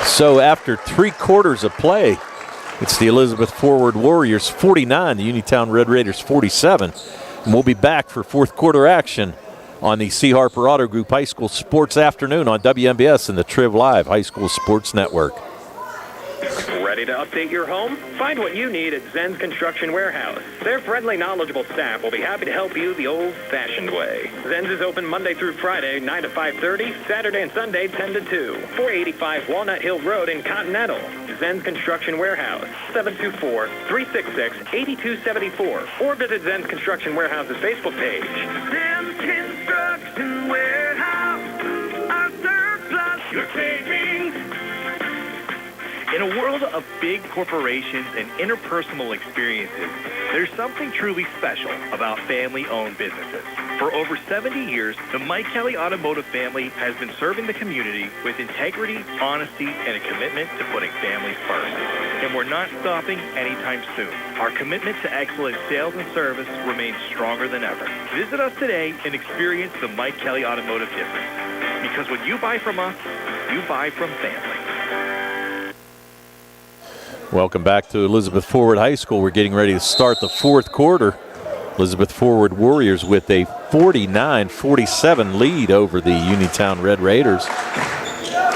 So after 3/4 of play, it's the Elizabeth Forward Warriors 49, the Uniontown Red Raiders 47. And we'll be back for fourth quarter action on the C. Harper Auto Group High School Sports Afternoon on WMBS and the Triv Live High School Sports Network. Ready to update your home? Find what you need at Zen's Construction Warehouse. Their friendly, knowledgeable staff will be happy to help you the old-fashioned way. Zen's is open Monday through Friday, 9 to 5:30, Saturday and Sunday, 10 to 2. 485 Walnut Hill Road in Continental. Zen's Construction Warehouse, 724-366-8274. Or visit Zen's Construction Warehouse's Facebook page. Zen's Construction Warehouse, our surplus, your savings. In a world of big corporations and interpersonal experiences, there's something truly special about family-owned businesses. For over 70 years, the Mike Kelly Automotive family has been serving the community with integrity, honesty, and a commitment to putting families first. And we're not stopping anytime soon. Our commitment to excellent sales and service remains stronger than ever. Visit us today and experience the Mike Kelly Automotive difference. Because when you buy from us, you buy from family. Welcome back to Elizabeth Forward High School. We're getting ready to start the fourth quarter. Elizabeth Forward Warriors with a 49-47 lead over the Uniontown Red Raiders.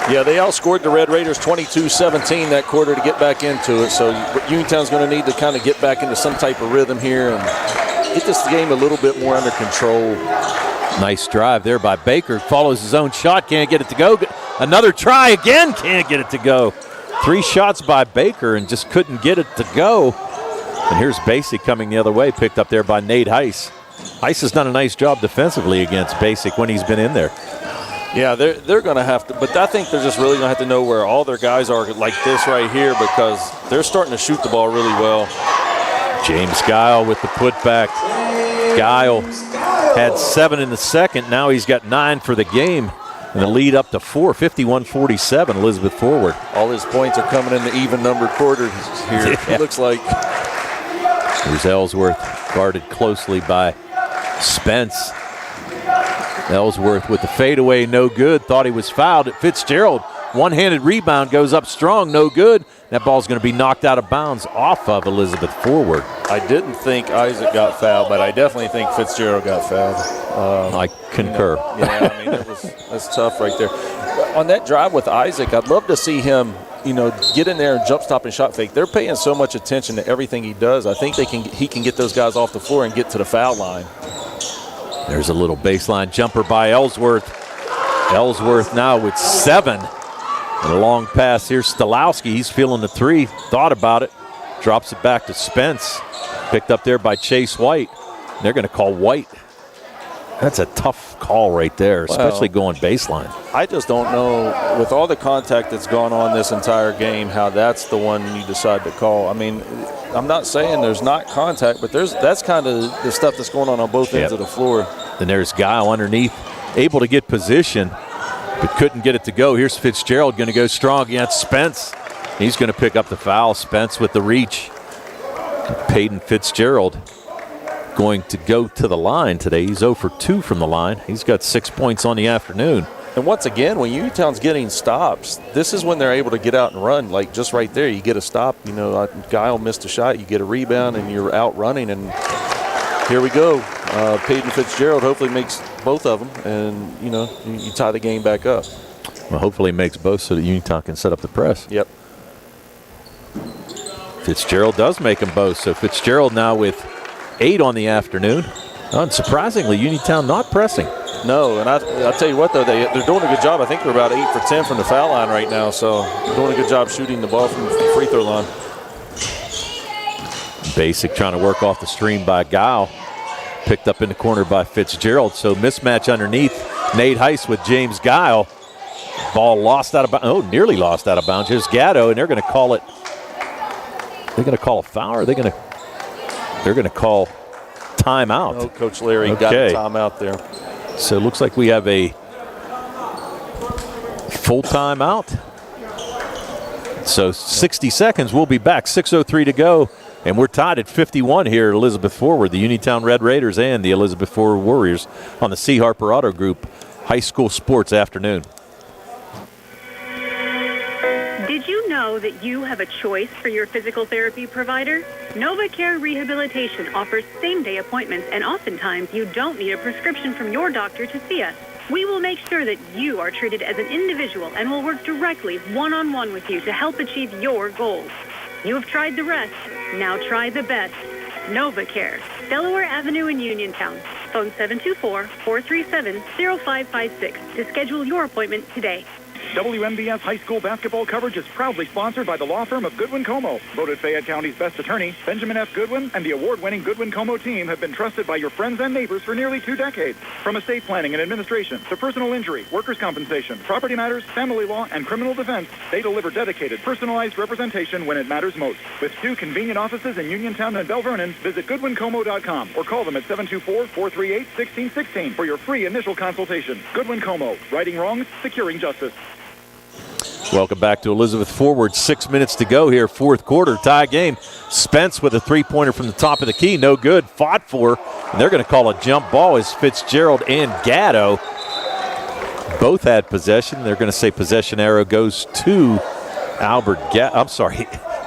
Yeah, they outscored the Red Raiders 22-17 that quarter to get back into it. So Uniontown's going to need to kind of get back into some type of rhythm here and get this game a little bit more under control. Nice drive there by Baker. Follows his own shot, can't get it to go. Another try again, can't get it to go. 3 shots by Baker and just couldn't get it to go. And here's Basic coming the other way, picked up there by Nate Heiss. Heiss has done a nice job defensively against Basic when he's been in there. Yeah, they're going to have to, but I think they're just really going to have to know where all their guys are like this right here because they're starting to shoot the ball really well. James Guile with the putback. Guile had 7 in the second. Now he's got 9 for the game. And the lead up to 4, 51-47, Elizabeth Forward. All his points are coming in the even-numbered quarters here, Yeah. It looks like. Here's Ellsworth, guarded closely by Spence. Ellsworth with the fadeaway, no good. Thought he was fouled at Fitzgerald. One-handed rebound goes up strong, no good. That ball's going to be knocked out of bounds off of Elizabeth Forward. I didn't think Isaac got fouled, but I definitely think Fitzgerald got fouled. I concur. Yeah, I mean, that's tough right there. On that drive with Isaac, I'd love to see him, get in there and jump stop and shot fake. They're paying so much attention to everything he does. I think he can get those guys off the floor and get to the foul line. There's a little baseline jumper by Ellsworth. Ellsworth now with 7. And a long pass here. Stolowski, he's feeling the 3. Thought about it. Drops it back to Spence. Picked up there by Chase White. They're going to call White. That's a tough call right there, especially going baseline. I just don't know, with all the contact that's gone on this entire game, how that's the one you decide to call. I mean, I'm not saying there's not contact, but that's kind of the stuff that's going on both ends of the floor. Then there's Guile underneath, able to get position, but couldn't get it to go. Here's Fitzgerald going to go strong against Spence. He's going to pick up the foul. Spence with the reach. Peyton Fitzgerald going to go to the line today. He's 0 for 2 from the line. He's got 6 points on the afternoon. And once again, when Uniontown's getting stops, this is when they're able to get out and run. Like just right there, you get a stop. Guile missed a shot, you get a rebound, and you're out running. And here we go. Peyton Fitzgerald hopefully makes both of them, and you tie the game back up. Well, hopefully he makes both so that Uniontown can set up the press. Yep. Fitzgerald does make them both. So Fitzgerald now with 8 on the afternoon. Unsurprisingly, Uniontown not pressing. No, and I'll tell you what, though, they're doing a good job. I think they're about 8 for 10 from the foul line right now, so they're doing a good job shooting the ball from the free throw line. Basic trying to work off the screen by Guile. Picked up in the corner by Fitzgerald. So mismatch underneath. Nate Heiss with James Guile. Ball lost out of bounds. Oh, nearly lost out of bounds. Here's Gatto, and they're going to call it. They're going to call a foul, or they're going to call timeout. Oh, Coach Larry got a timeout there. So it looks like we have a full timeout. So 60 seconds. We'll be back. 6:03 to go. And we're tied at 51 here at Elizabeth Forward, the Uniontown Red Raiders and the Elizabeth Forward Warriors on the C. Harper Auto Group High School Sports Afternoon. Did you know that you have a choice for your physical therapy provider? NovaCare Rehabilitation offers same-day appointments, and oftentimes you don't need a prescription from your doctor to see us. We will make sure that you are treated as an individual and will work directly one-on-one with you to help achieve your goals. You have tried the rest. Now try the best. NovaCare, Delaware Avenue in Uniontown. Phone 724-437-0556 to schedule your appointment today. WMVS high school basketball coverage is proudly sponsored by the law firm of Goodwin Como. Voted Fayette County's best attorney, Benjamin F. Goodwin, and the award-winning Goodwin Como team have been trusted by your friends and neighbors for nearly 2 decades. From estate planning and administration to personal injury, workers' compensation, property matters, family law, and criminal defense, they deliver dedicated, personalized representation when it matters most. With 2 convenient offices in Uniontown and Bell Vernon, visit GoodwinComo.com or call them at 724-438-1616 for your free initial consultation. Goodwin Como, righting wrongs, securing justice. Welcome back to Elizabeth Forward. 6 minutes to go here, fourth quarter, tie game. Spence with a three-pointer from the top of the key, no good, fought for, and they're going to call a jump ball as Fitzgerald and Gatto both had possession. They're going to say possession arrow goes to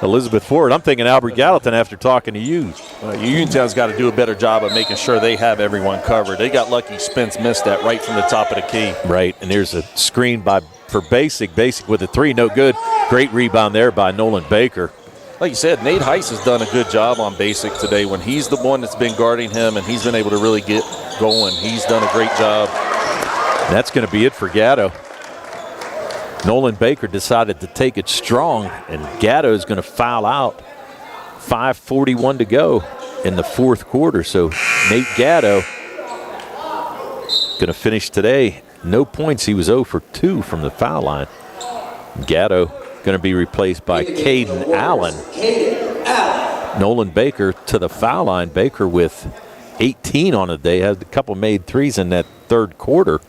Elizabeth Forward. I'm thinking Albert Gallatin after talking to you. Uniontown's got to do a better job of making sure they have everyone covered. They got lucky Spence missed that right from the top of the key. Right, and there's a screen for Basic. Basic with a three, no good. Great rebound there by Nolan Baker. Like you said, Nate Heiss has done a good job on Basic today. When he's the one that's been guarding him and he's been able to really get going, he's done a great job. That's going to be it for Gatto. Nolan Baker decided to take it strong, and Gatto is going to foul out. 5:41 to go in the fourth quarter. So Nate Gatto going to finish today. No points. He was 0 for 2 from the foul line. Gatto going to be replaced by Caden Allen. Nolan Baker to the foul line. Baker with 18 on the day. Had a couple made threes in that third quarter.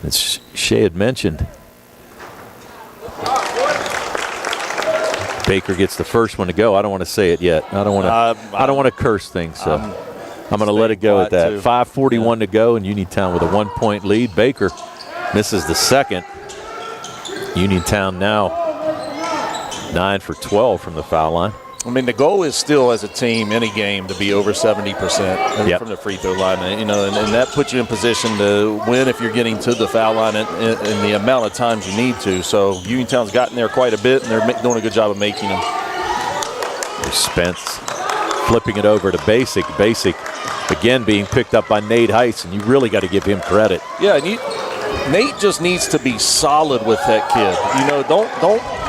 As Shea had mentioned, Baker gets the first one to go. I don't want to say it yet. I don't want to curse things. So I'm going to let it go at that. 5:41 to go, and Uniontown with a 1-point lead. Baker misses the second. Uniontown now 9 for 12 from the foul line. I mean, the goal is still, as a team, any game, to be over 70% from the free throw line. And that puts you in position to win if you're getting to the foul line in the amount of times you need to. So Uniontown's gotten there quite a bit, and they're doing a good job of making them. There's Spence flipping it over to Basic. Basic again being picked up by Nate Heiss, and you really got to give him credit. Yeah, and Nate just needs to be solid with that kid.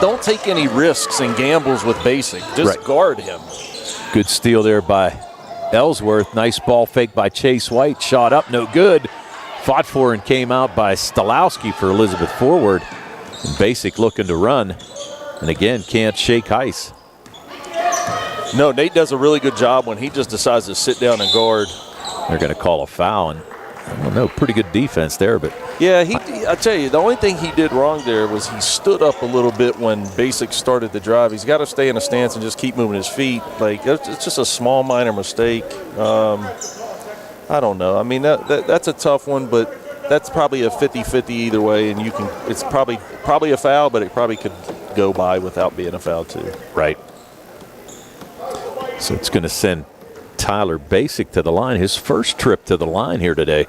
Don't take any risks and gambles with Basic. Just guard him. Good steal there by Ellsworth. Nice ball fake by Chase White. Shot up, no good. Fought for and came out by Stalowski for Elizabeth Forward. And Basic looking to run. And again, can't shake Heiss. No, Nate does a really good job when he just decides to sit down and guard. They're going to call a foul, and I don't know, pretty good defense there, but yeah, I tell you, the only thing he did wrong there was he stood up a little bit when Basic started the drive. He's got to stay in a stance and just keep moving his feet. Like, it's just a small, minor mistake. I don't know. I mean, that's a tough one, but that's probably a 50-50 either way, and it's probably a foul, but it probably could go by without being a foul too. Right. So it's going to send Tyler Basic to the line, his first trip to the line here today.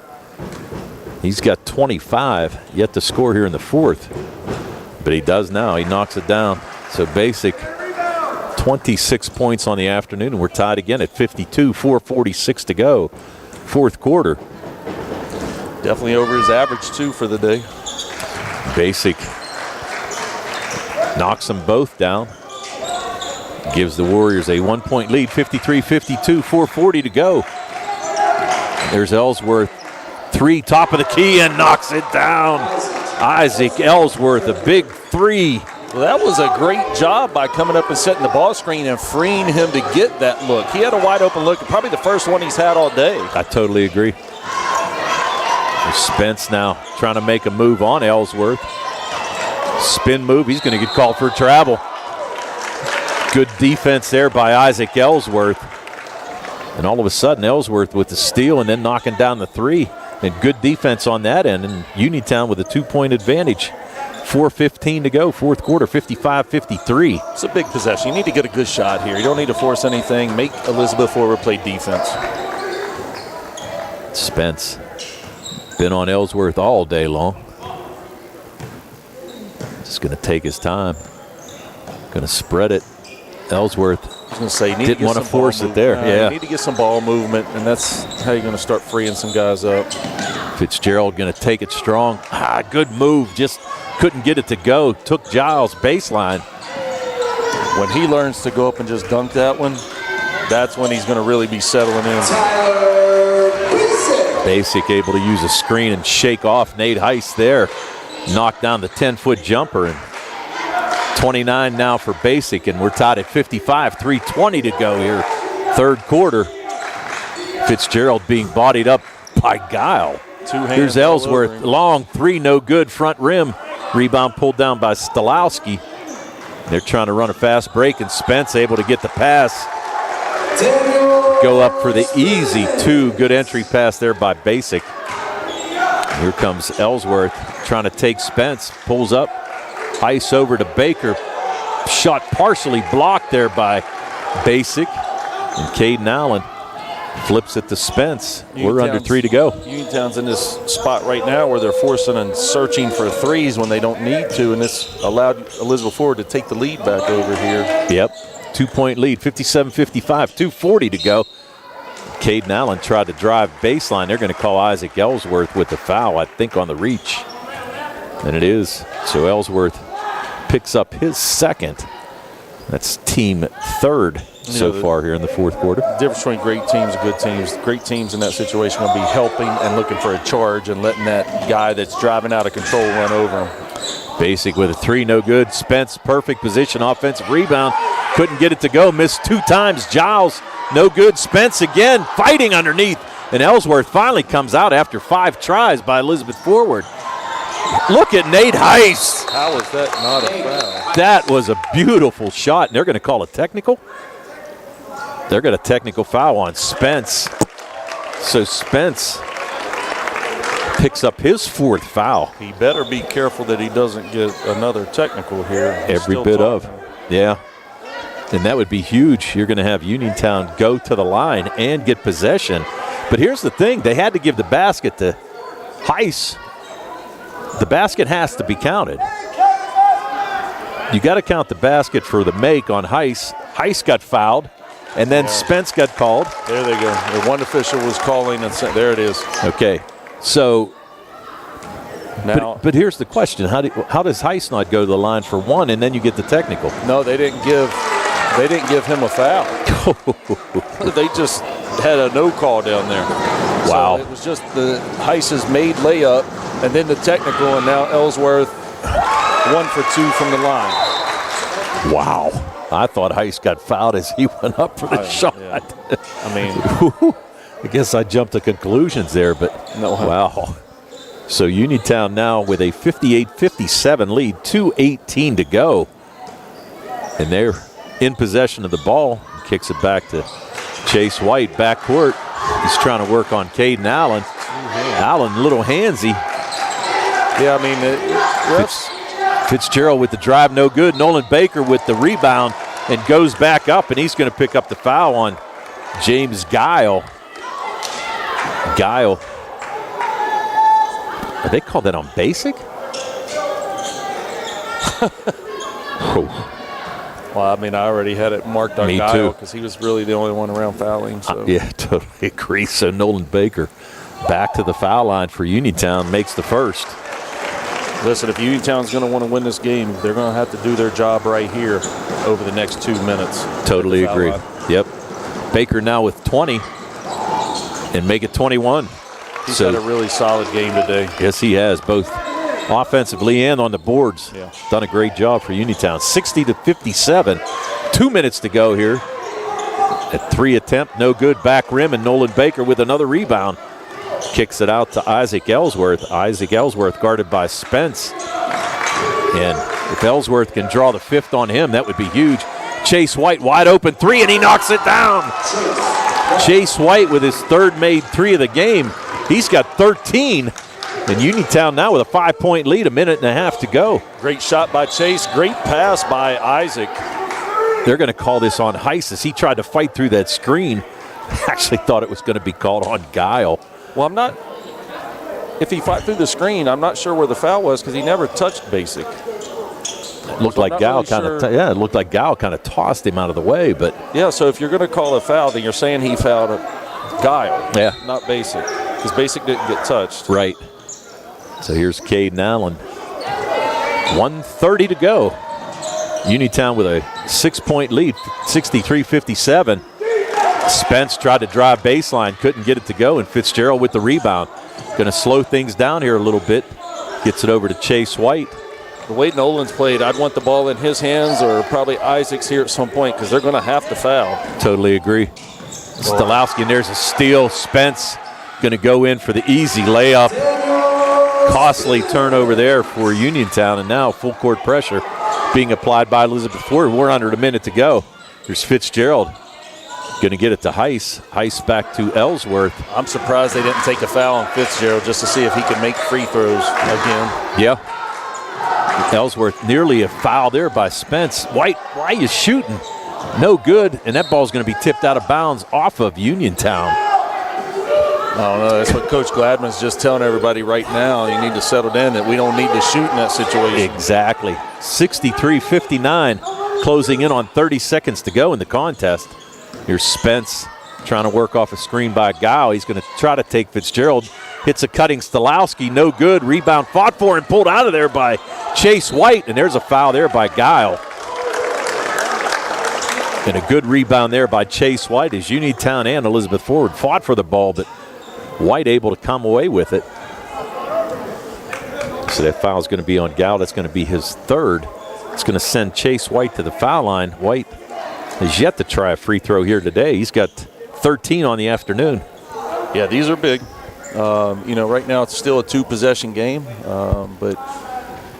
He's got 25 yet to score here in the fourth, but he does now. He knocks it down. So Basic, 26 points on the afternoon, and we're tied again at 52, 4:46 to go. Fourth quarter. Definitely over his average, too, for the day. Basic knocks them both down. Gives the Warriors a 1-point lead, 53-52, 4:40 to go. There's Ellsworth. 3, top of the key, and knocks it down. Isaac Ellsworth, a big 3. Well, that was a great job by coming up and setting the ball screen and freeing him to get that look. He had a wide open look, probably the first one he's had all day. I totally agree. There's Spence now trying to make a move on Ellsworth. Spin move, he's going to get called for travel. Good defense there by Isaac Ellsworth. And all of a sudden, Ellsworth with the steal and then knocking down the 3. And good defense on that end. And Uniontown with a 2-point advantage. 4:15 to go, fourth quarter, 55-53. It's a big possession. You need to get a good shot here. You don't need to force anything. Make Elizabeth Forward play defense. Spence been on Ellsworth all day long. Just going to take his time. Going to spread it. Ellsworth I was going to say, didn't want to force it there. You need to get some ball movement, and that's how you're going to start freeing some guys up. Fitzgerald going to take it strong. Good move. Just couldn't get it to go. Took Giles baseline. When he learns to go up and just dunk that one, that's when he's going to really be settling in. Basic able to use a screen and shake off Nate Heiss there. Knocked down the 10-foot jumper. And 29 now for Basic, and we're tied at 55. 3:20 to go here. Third quarter. Fitzgerald being bodied up by Guile. Here's Ellsworth. Long 3, no good. Front rim. Rebound pulled down by Stolowski. They're trying to run a fast break, and Spence able to get the pass. Go up for the easy 2. Good entry pass there by Basic. Here comes Ellsworth trying to take Spence. Pulls up. Ice over to Baker. Shot partially blocked there by Basic. And Caden Allen flips it to Spence. We're under 3 to go. Uniontown's in this spot right now where they're forcing and searching for threes when they don't need to, and this allowed Elizabeth Forward to take the lead back over here. Yep, 2-point lead, 57-55, 2:40 to go. Caden Allen tried to drive baseline. They're going to call Isaac Ellsworth with the foul, I think, on the reach. And it is. So Ellsworth picks up his second. That's team third so far here in the fourth quarter. The difference between great teams and good teams. Great teams in that situation will be helping and looking for a charge and letting that guy that's driving out of control run over him. Basic with a 3, no good. Spence, perfect position, offensive rebound. Couldn't get it to go, missed 2 times. Giles, no good. Spence again, fighting underneath. And Ellsworth finally comes out after 5 tries by Elizabeth Forward. Look at Nate Heiss. How is that not a foul? That was a beautiful shot. And they're going to call a technical. They're going to technical foul on Spence. So Spence picks up his 4th foul. He better be careful that he doesn't get another technical here. Every bit of. Yeah. And that would be huge. You're going to have Uniontown go to the line and get possession. But here's the thing. They had to give the basket to Heiss. The basket has to be counted. You got to count the basket for the make on Heiss. Heiss got fouled, and then Spence got called. There they go. The one official was calling, and there it is. Okay, so now, but here's the question: how does Heiss not go to the line for 1, and then you get the technical? No, they didn't give him a foul. They just had a no call down there. Wow. So it was just the Heiss's made layup, and then the technical, and now Ellsworth 1 for 2 from the line. Wow. I thought Heiss got fouled as he went up for the shot. Yeah. I mean, I guess I jumped to conclusions there, but no. Wow. So Uniontown now with a 58-57 lead, 2:18 to go. And they're in possession of the ball. Kicks it back to Chase White, backcourt. He's trying to work on Caden Allen. Allen, a little handsy. Yeah, I mean, Fitzgerald with the drive, no good. Nolan Baker with the rebound and goes back up, and he's going to pick up the foul on James Guile. Guile. Are they called that on Basic? Well, I mean, I already had it marked on Guile because he was really the only one around fouling. So. Yeah, totally agree. So Nolan Baker back to the foul line for Uniontown, makes the first. Listen, if Uniontown's going to want to win this game, they're going to have to do their job right here over the next 2 minutes. Totally agree. Yep. Baker now with 20. and make it 21. He's had a really solid game today. Yes, he has, both offensively and on the boards. Yeah. Done a great job for Uniontown. 60-57. 2 minutes to go here. At 3 attempt, no good. Back rim, and Nolan Baker with another rebound. Kicks it out to Isaac Ellsworth. Isaac Ellsworth guarded by Spence. And if Ellsworth can draw the 5th on him, that would be huge. Chase White wide open 3, and he knocks it down. Chase White with his 3rd made 3 of the game. He's got 13. And Uniontown now with a 5-point lead, 1.5 minutes to go. Great shot by Chase. Great pass by Isaac. They're going to call this on Heiss as he tried to fight through that screen. Actually thought it was going to be called on Guile. Well, if he fought through the screen, I'm not sure where the foul was because he never touched Basic. It looked like Guile it looked like Guile kind of tossed him out of the way, but yeah. So if you're going to call a foul, then you're saying he fouled Guile, not Basic, because Basic didn't get touched. Right. So here's Caden Allen. 1:30 to go. Uniontown with a 6-point lead, 63-57. Spence tried to drive baseline, couldn't get it to go, and Fitzgerald with the rebound. Going to slow things down here a little bit. Gets it over to Chase White. The way Nolan's played, I'd want the ball in his hands or probably Isaac's here at some point because they're going to have to foul. Totally agree. Stolowski, and there's a steal. Spence going to go in for the easy layup. Costly turnover there for Uniontown, and now full court pressure being applied by Elizabeth Ford. We're under a minute to go. Here's Fitzgerald. Going to get it to Heiss. Heiss back to Ellsworth. I'm surprised they didn't take a foul on Fitzgerald just to see if he could make free throws again. Yeah. Ellsworth nearly a foul there by Spence. White is shooting. No good, and that ball's going to be tipped out of bounds off of Uniontown. I don't know. That's what Coach Gladman's just telling everybody right now. You need to settle down that we don't need to shoot in that situation. Exactly. 63-59, closing in on 30 seconds to go in the contest. Here's Spence trying to work off a screen by Guile. He's going to try to take Fitzgerald. Hits a cutting Stolowski. No good. Rebound fought for and pulled out of there by Chase White. And there's a foul there by Guile. And a good rebound there by Chase White as Uniontown and Elizabeth Forward fought for the ball, but White able to come away with it. So that foul is going to be on Guile. That's going to be his 3rd. It's going to send Chase White to the foul line. White has yet to try a free throw here today. He's got 13 on the afternoon. Yeah, these are big. Right now it's still a 2-possession game, but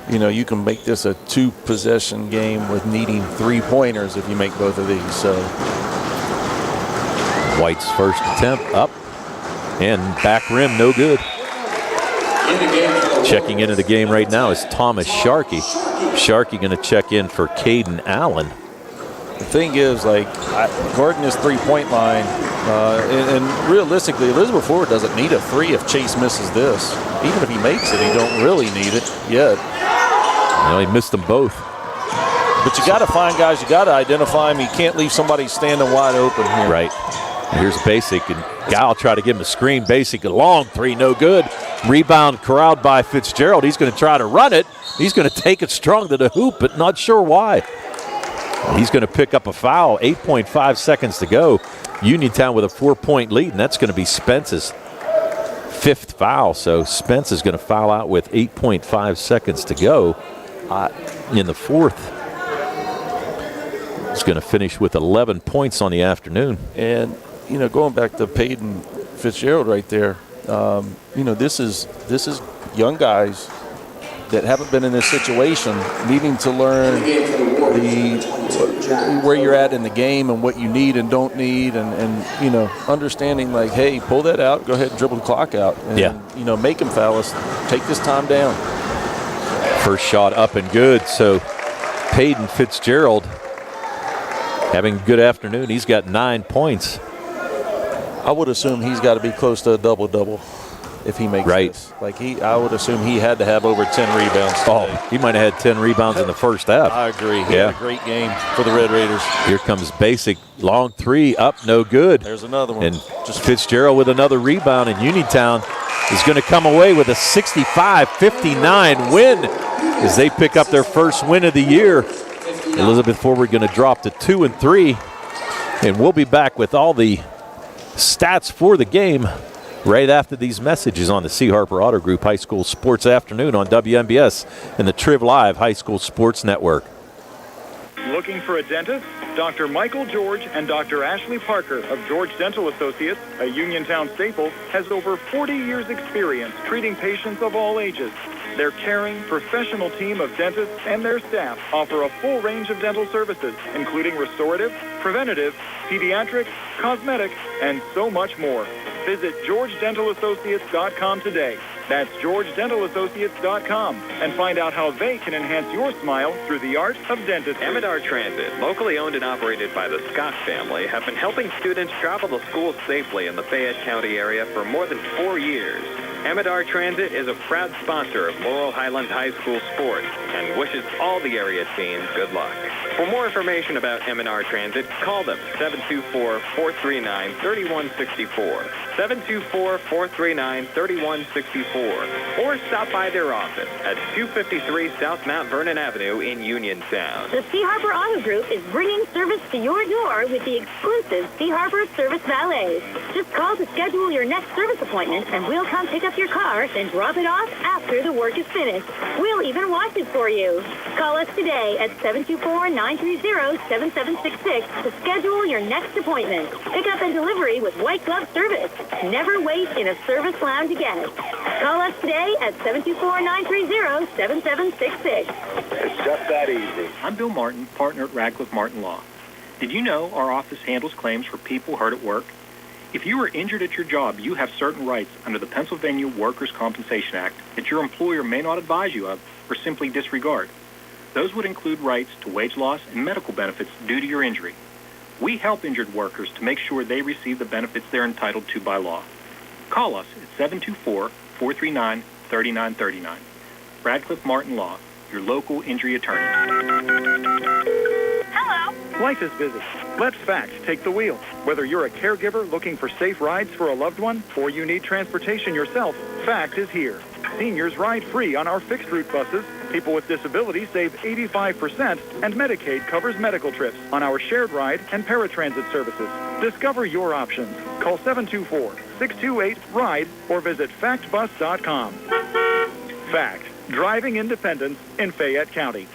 you can make this a 2-possession game with needing 3-pointers if you make both of these. So White's first attempt up and back rim, no good. Checking into the game right now is Thomas Sharkey. Sharkey going to check in for Caden Allen. The thing is, guarding this 3-point line, and realistically, Elizabeth Forward doesn't need a 3 if Chase misses this. Even if he makes it, he don't really need it yet. Well, he missed them both. But you got to find guys. You got to identify them. You can't leave somebody standing wide open here. Right. Here's Basic, and Guile try to give him a screen. Basic, a long 3, no good. Rebound corralled by Fitzgerald. He's going to try to run it. He's going to take it strong to the hoop, but not sure why. He's going to pick up a foul. 8.5 seconds to go. Uniontown with a 4-point lead, and that's going to be Spence's 5th foul. So Spence is going to foul out with 8.5 seconds to go in the 4th. He's going to finish with 11 points on the afternoon. And, going back to Peyton Fitzgerald right there, this is young guys that haven't been in this situation, needing to learn where you're at in the game and what you need and don't need, and understanding hey, pull that out, go ahead and dribble the clock out, and make them foul us, take this time down. First shot up and good. So Peyton Fitzgerald having a good afternoon. He's got 9 points. I would assume he's got to be close to a double-double if he makes this. I would assume he had to have over 10 rebounds today. Oh, he might have had 10 rebounds in the first half. I agree. He had a great game for the Red Raiders. Here comes Basic. Long 3, up, no good. There's another one. And Fitzgerald with another rebound, and Uniontown is going to come away with a 65-59 win as they pick up their first win of the year. Elizabeth Forward going to drop to 2-3, and we'll be back with all the stats for the game right after these messages on the C. Harper Auto Group High School Sports Afternoon on WMBS and the Triv Live High School Sports Network. Looking for a dentist? Dr. Michael George and Dr. Ashley Parker of George Dental Associates, a Uniontown staple, has over 40 years' experience treating patients of all ages. Their caring, professional team of dentists and their staff offer a full range of dental services, including restorative, preventative, pediatric, cosmetic, and so much more. Visit GeorgeDentalAssociates.com today. That's GeorgeDentalAssociates.com and find out how they can enhance your smile through the art of dentistry. Amidar Transit, locally owned and operated by the Scott family, have been helping students travel to school safely in the Fayette County area for more than 4 years. Amidar Transit is a proud sponsor of Laurel Highlands High School sports and wishes all the area teams good luck. For more information about Amidar Transit, call them 724-439-3164, 724-439-3164, or stop by their office at 253 South Mount Vernon Avenue in Uniontown. The C. Harper Auto Group is bringing service to your door with the exclusive C. Harper Service Valet. Just call to schedule your next service appointment, and we'll come pick up your car, then drop it off after the work is finished. We'll even wash it for you. Call us today at 724-930-7766 to schedule your next appointment. Pickup and delivery with white glove service. Never wait in a service lounge again. Call us today at 724-930-7766. It's just that easy. I'm Bill Martin, partner at Radcliffe Martin Law. Did you know our office handles claims for people hurt at work? If you are injured at your job, you have certain rights under the Pennsylvania Workers' Compensation Act that your employer may not advise you of or simply disregard. Those would include rights to wage loss and medical benefits due to your injury. We help injured workers to make sure they receive the benefits they're entitled to by law. Call us at 724-439-3939. Radcliffe Martin Law, your local injury attorney. Hello. Life is busy. Let FACT take the wheel. Whether you're a caregiver looking for safe rides for a loved one or you need transportation yourself, FACT is here. Seniors ride free on our fixed route buses. People with disabilities save 85%, and Medicaid covers medical trips on our shared ride and paratransit services. Discover your options. Call 724-628-RIDE or visit factbus.com. FACT, driving independence in Fayette County.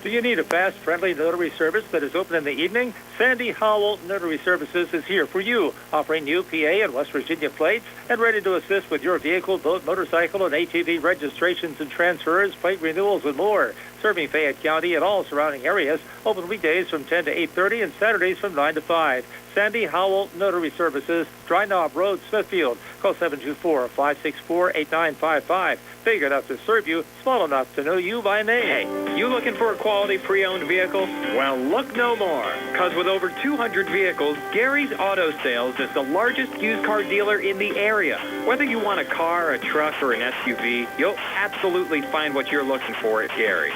Do you need a fast, friendly notary service that is open in the evening? Sandy Howell Notary Services is here for you, offering new PA and West Virginia plates and ready to assist with your vehicle, boat, motorcycle, and ATV registrations and transfers, plate renewals, and more. Serving Fayette County and all surrounding areas, open weekdays from 10 to 8:30 and Saturdays from 9 to 5. Sandy Howell Notary Services, Dry Knob Road, Smithfield. Call 724-564-8955. Big enough to serve you, small enough to know you by name. Hey, you looking for a quality pre-owned vehicle? Well, look no more, because with over 200 vehicles, Gary's Auto Sales is the largest used car dealer in the area. Whether you want a car, a truck, or an SUV, you'll absolutely find what you're looking for at Gary's.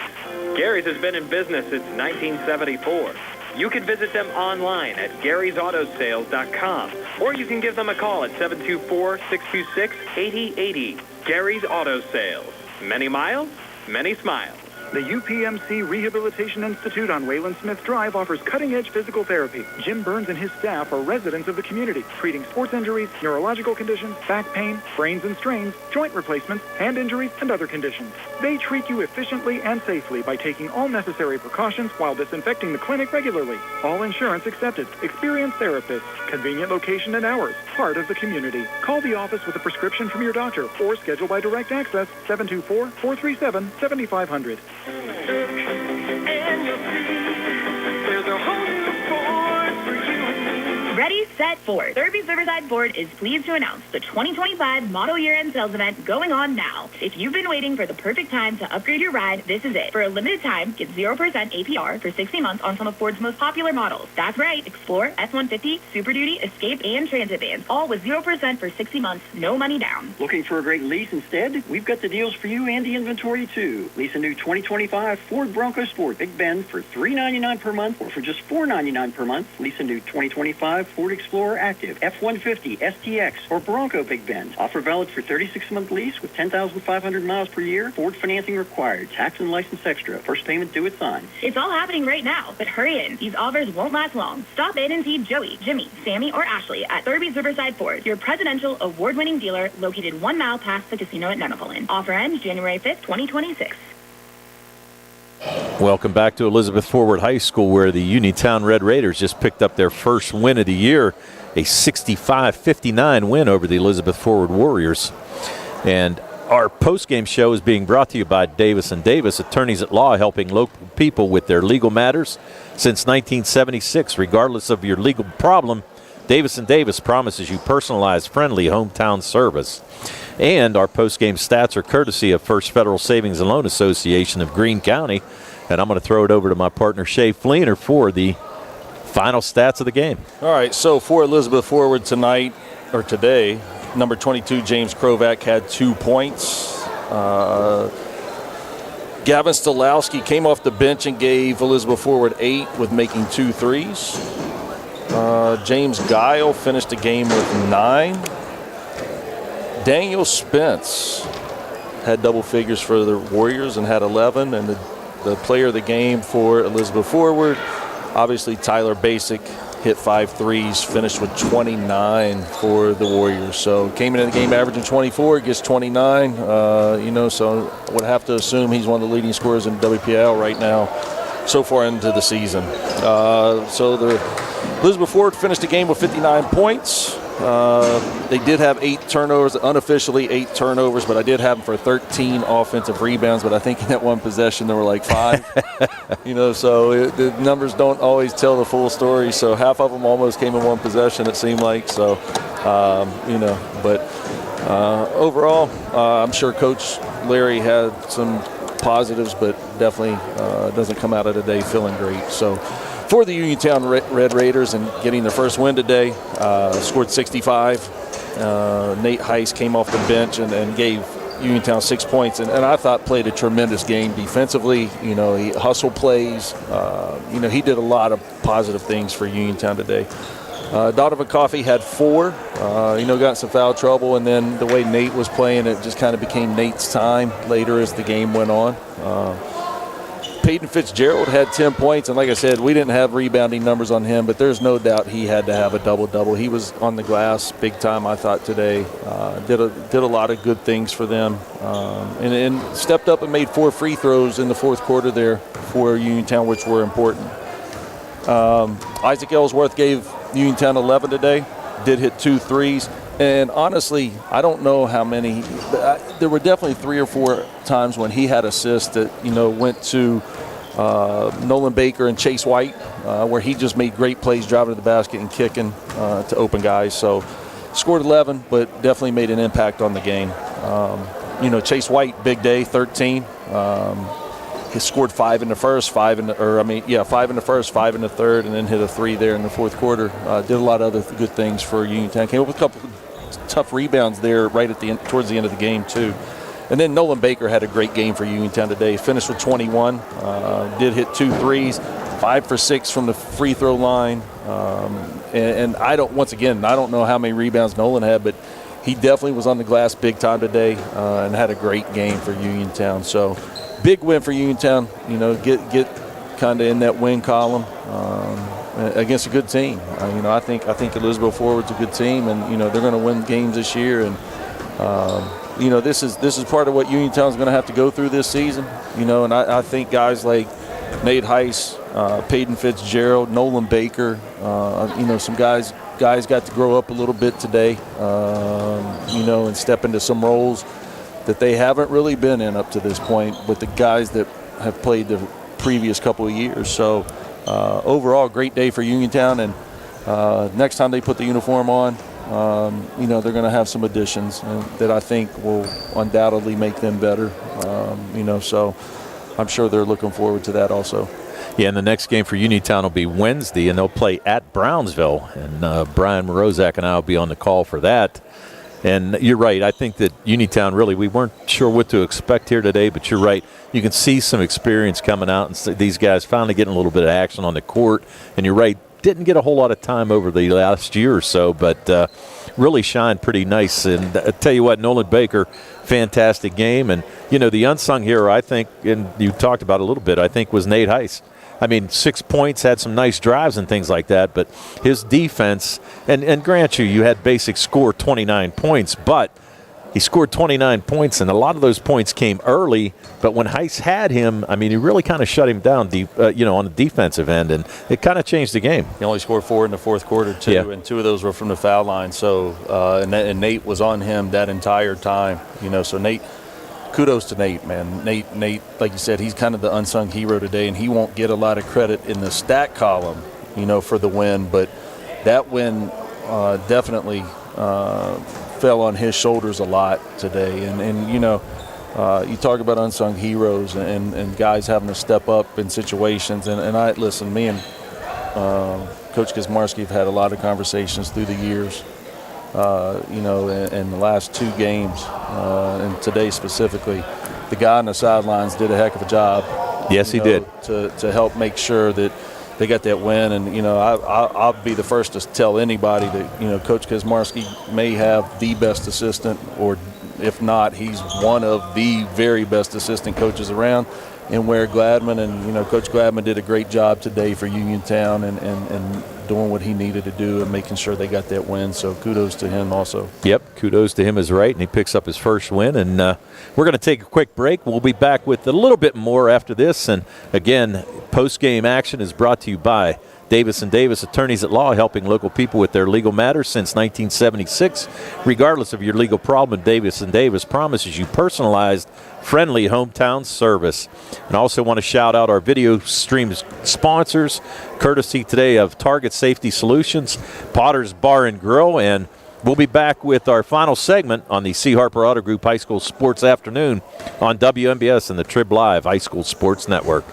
Gary's has been in business since 1974. You can visit them online at Gary'sAutoSales.com, or you can give them a call at 724-626-8080. Gary's Auto Sales. Many miles, many smiles. The UPMC Rehabilitation Institute on Wayland Smith Drive offers cutting-edge physical therapy. Jim Burns and his staff are residents of the community, treating sports injuries, neurological conditions, back pain, sprains and strains, joint replacements, hand injuries, and other conditions. They treat you efficiently and safely by taking all necessary precautions while disinfecting the clinic regularly. All insurance accepted. Experienced therapists. Convenient location and hours. Part of the community. Call the office with a prescription from your doctor or schedule by direct access 724-437-7500. Ready, set, forward. Derby's Riverside Ford is pleased to announce the 2025 model year-end sales event going on now. If you've been waiting for the perfect time to upgrade your ride, this is it. For a limited time, get 0% APR for 60 months on some of Ford's most popular models. That's right, Explorer, F-150, Super Duty, Escape, and Transit vans, all with 0% for 60 months, no money down. Looking for a great lease instead? We've got the deals for you and the inventory too. Lease a new 2025 Ford Bronco Sport Big Bend for $399 per month or for just $499 per month. Lease a new 2025 Ford Explorer Active, F-150, STX, or Bronco Big Bend. Offer valid for 36-month lease with 10,500 miles per year. Ford financing required. Tax and license extra. First payment due at sign. It's all happening right now, but hurry in. These offers won't last long. Stop in and see Joey, Jimmy, Sammy, or Ashley at Thurby's Riverside Ford, your presidential award-winning dealer located 1 mile past the casino at Nunavulin. Offer ends January 5th, 2026. Welcome back to Elizabeth Forward High School, where the Uniontown Red Raiders just picked up their first win of the year, a 65-59 win over the Elizabeth Forward Warriors. And our post-game show is being brought to you by Davis & Davis, attorneys at law helping local people with their legal matters since 1976. Regardless of your legal problem, Davis & Davis promises you personalized, friendly hometown service. And our post-game stats are courtesy of First Federal Savings and Loan Association of Greene County. And I'm going to throw it over to my partner, Shay Fleener, for the final stats of the game. All right, so for Elizabeth Forward today, number 22, James Krovac, had 2 points. Gavin Stolowski came off the bench and gave Elizabeth Forward 8 with making 2 threes. James Guile finished the game with 9. Daniel Spence had double figures for the Warriors and had 11. And the player of the game for Elizabeth Forward, obviously Tyler Basic, hit 5 threes, finished with 29 for the Warriors. So came into the game averaging 24, gets 29. So I would have to assume he's one of the leading scorers in WPIAL right now so far into the season. So the Elizabeth Forward finished the game with 59 points. They did have 8 turnovers, unofficially 8 turnovers, but I did have them for 13 offensive rebounds. But I think in that one possession there were like 5. So the numbers don't always tell the full story. So half of them almost came in one possession, it seemed like. So, but overall, I'm sure Coach Larry had some positives, but definitely doesn't come out of the day feeling great. So for the Uniontown Red Raiders and getting their first win today, scored 65. Nate Heiss came off the bench and gave Uniontown 6 points, and I thought played a tremendous game defensively. He hustle plays. He did a lot of positive things for Uniontown today. Donovan Coffey had 4. Got in some foul trouble, and then the way Nate was playing, it just kind of became Nate's time later as the game went on. Peyton Fitzgerald had 10 points, and like I said, we didn't have rebounding numbers on him, but there's no doubt he had to have a double-double. He was on the glass big time, I thought, today. Did a lot of good things for them, and stepped up and made 4 free throws in the fourth quarter there for Uniontown, which were important. Isaac Ellsworth gave Uniontown 11 today, did hit 2 threes. And honestly, I don't know how many. There were definitely 3 or 4 times when he had assists that went to Nolan Baker and Chase White, where he just made great plays driving to the basket and kicking to open guys. So scored 11, but definitely made an impact on the game. Chase White, big day, 13. He scored 5 in the first, 5 in the first, 5 in the third, and then hit a 3 there in the fourth quarter. Did a lot of other good things for Uniontown. Came up with a couple tough rebounds there right at the end, towards the end of the game too. And then Nolan Baker had a great game for Uniontown today. Finished with 21. Did hit 2 threes, 5 for 6 from the free throw line. And I don't know how many rebounds Nolan had, but he definitely was on the glass big time today and had a great game for Uniontown. So big win for Uniontown. Get kind of in that win column against a good team. I think Elizabeth Forward's a good team, and they're going to win games this year. And this is part of what Uniontown's going to have to go through this season. And I think guys like Nate Heiss, Peyton Fitzgerald, Nolan Baker, some guys got to grow up a little bit today, and step into some roles that they haven't really been in up to this point with the guys that have played the previous couple of years. So overall, great day for Uniontown, and next time they put the uniform on, they're going to have some additions that I think will undoubtedly make them better. So I'm sure they're looking forward to that also. Yeah, and the next game for Uniontown will be Wednesday, and they'll play at Brownsville. And Brian Morozak and I will be on the call for that. And you're right. I think that Uniontown really, we weren't sure what to expect here today, but you're right. You can see some experience coming out, and these guys finally getting a little bit of action on the court. And you're right, didn't get a whole lot of time over the last year or so, but really shined pretty nice. And I tell you what, Nolan Baker, fantastic game. And, you know, the unsung hero, I think, and you talked about it a little bit, I think was Nate Heiss. I mean, 6 points, had some nice drives and things like that, but his defense, and grant you had Basic score 29 points, but he scored 29 points, and a lot of those points came early, but when Heiss had him, I mean, he really kind of shut him down deep, on the defensive end, and it kind of changed the game. He only scored 4 in the fourth quarter, too, and 2 of those were from the foul line. So, and Nate was on him that entire time, so Nate, kudos to Nate, man. Nate, like you said, he's kind of the unsung hero today, and he won't get a lot of credit in the stat column, for the win, but that win definitely fell on his shoulders a lot today. And you talk about unsung heroes and guys having to step up in situations. And I listen, me and Coach Kazmarski have had a lot of conversations through the years, in the last 2 games, and today specifically. The guy on the sidelines did a heck of a job. Yes, he did. To help make sure that they got that win. And, I'll be the first to tell anybody that, Coach Kazmarski may have the best assistant, or if not, he's one of the very best assistant coaches around in Ware Gladman. And, Coach Gladman did a great job today for Uniontown and doing what he needed to do and making sure they got that win. So kudos to him also. Yep, kudos to him is right, and he picks up his first win. And we're going to take a quick break. We'll be back with a little bit more after this. And, again, post-game action is brought to you by Davis & Davis, attorneys at law, helping local people with their legal matters since 1976. Regardless of your legal problem, Davis & Davis promises you personalized, friendly hometown service. And I also want to shout out our video stream sponsors, courtesy today of Target Safety Solutions, Potter's Bar and Grill, and we'll be back with our final segment on the C. Harper Auto Group High School Sports Afternoon on WMBS and the Trib Live High School Sports Network.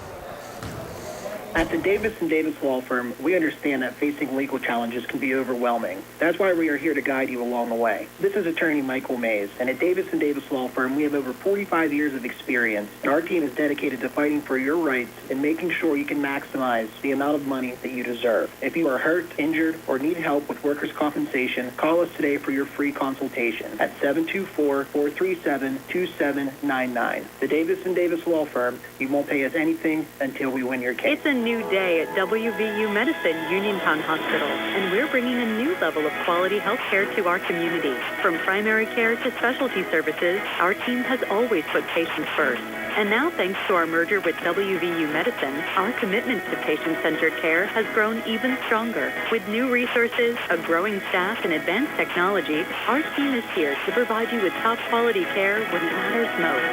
At the Davis & Davis Law Firm, we understand that facing legal challenges can be overwhelming. That's why we are here to guide you along the way. This is attorney Michael Mays, and at Davis & Davis Law Firm, we have over 45 years of experience, and our team is dedicated to fighting for your rights and making sure you can maximize the amount of money that you deserve. If you are hurt, injured, or need help with workers' compensation, call us today for your free consultation at 724-437-2799. The Davis & Davis Law Firm, you won't pay us anything until we win your case. It's a new day at WVU Medicine Uniontown Hospital, and we're bringing a new level of quality health care to our community. From primary care to specialty services, our team has always put patients first. And now, thanks to our merger with WVU Medicine, our commitment to patient-centered care has grown even stronger. With new resources, a growing staff, and advanced technology, our team is here to provide you with top-quality care when it matters most.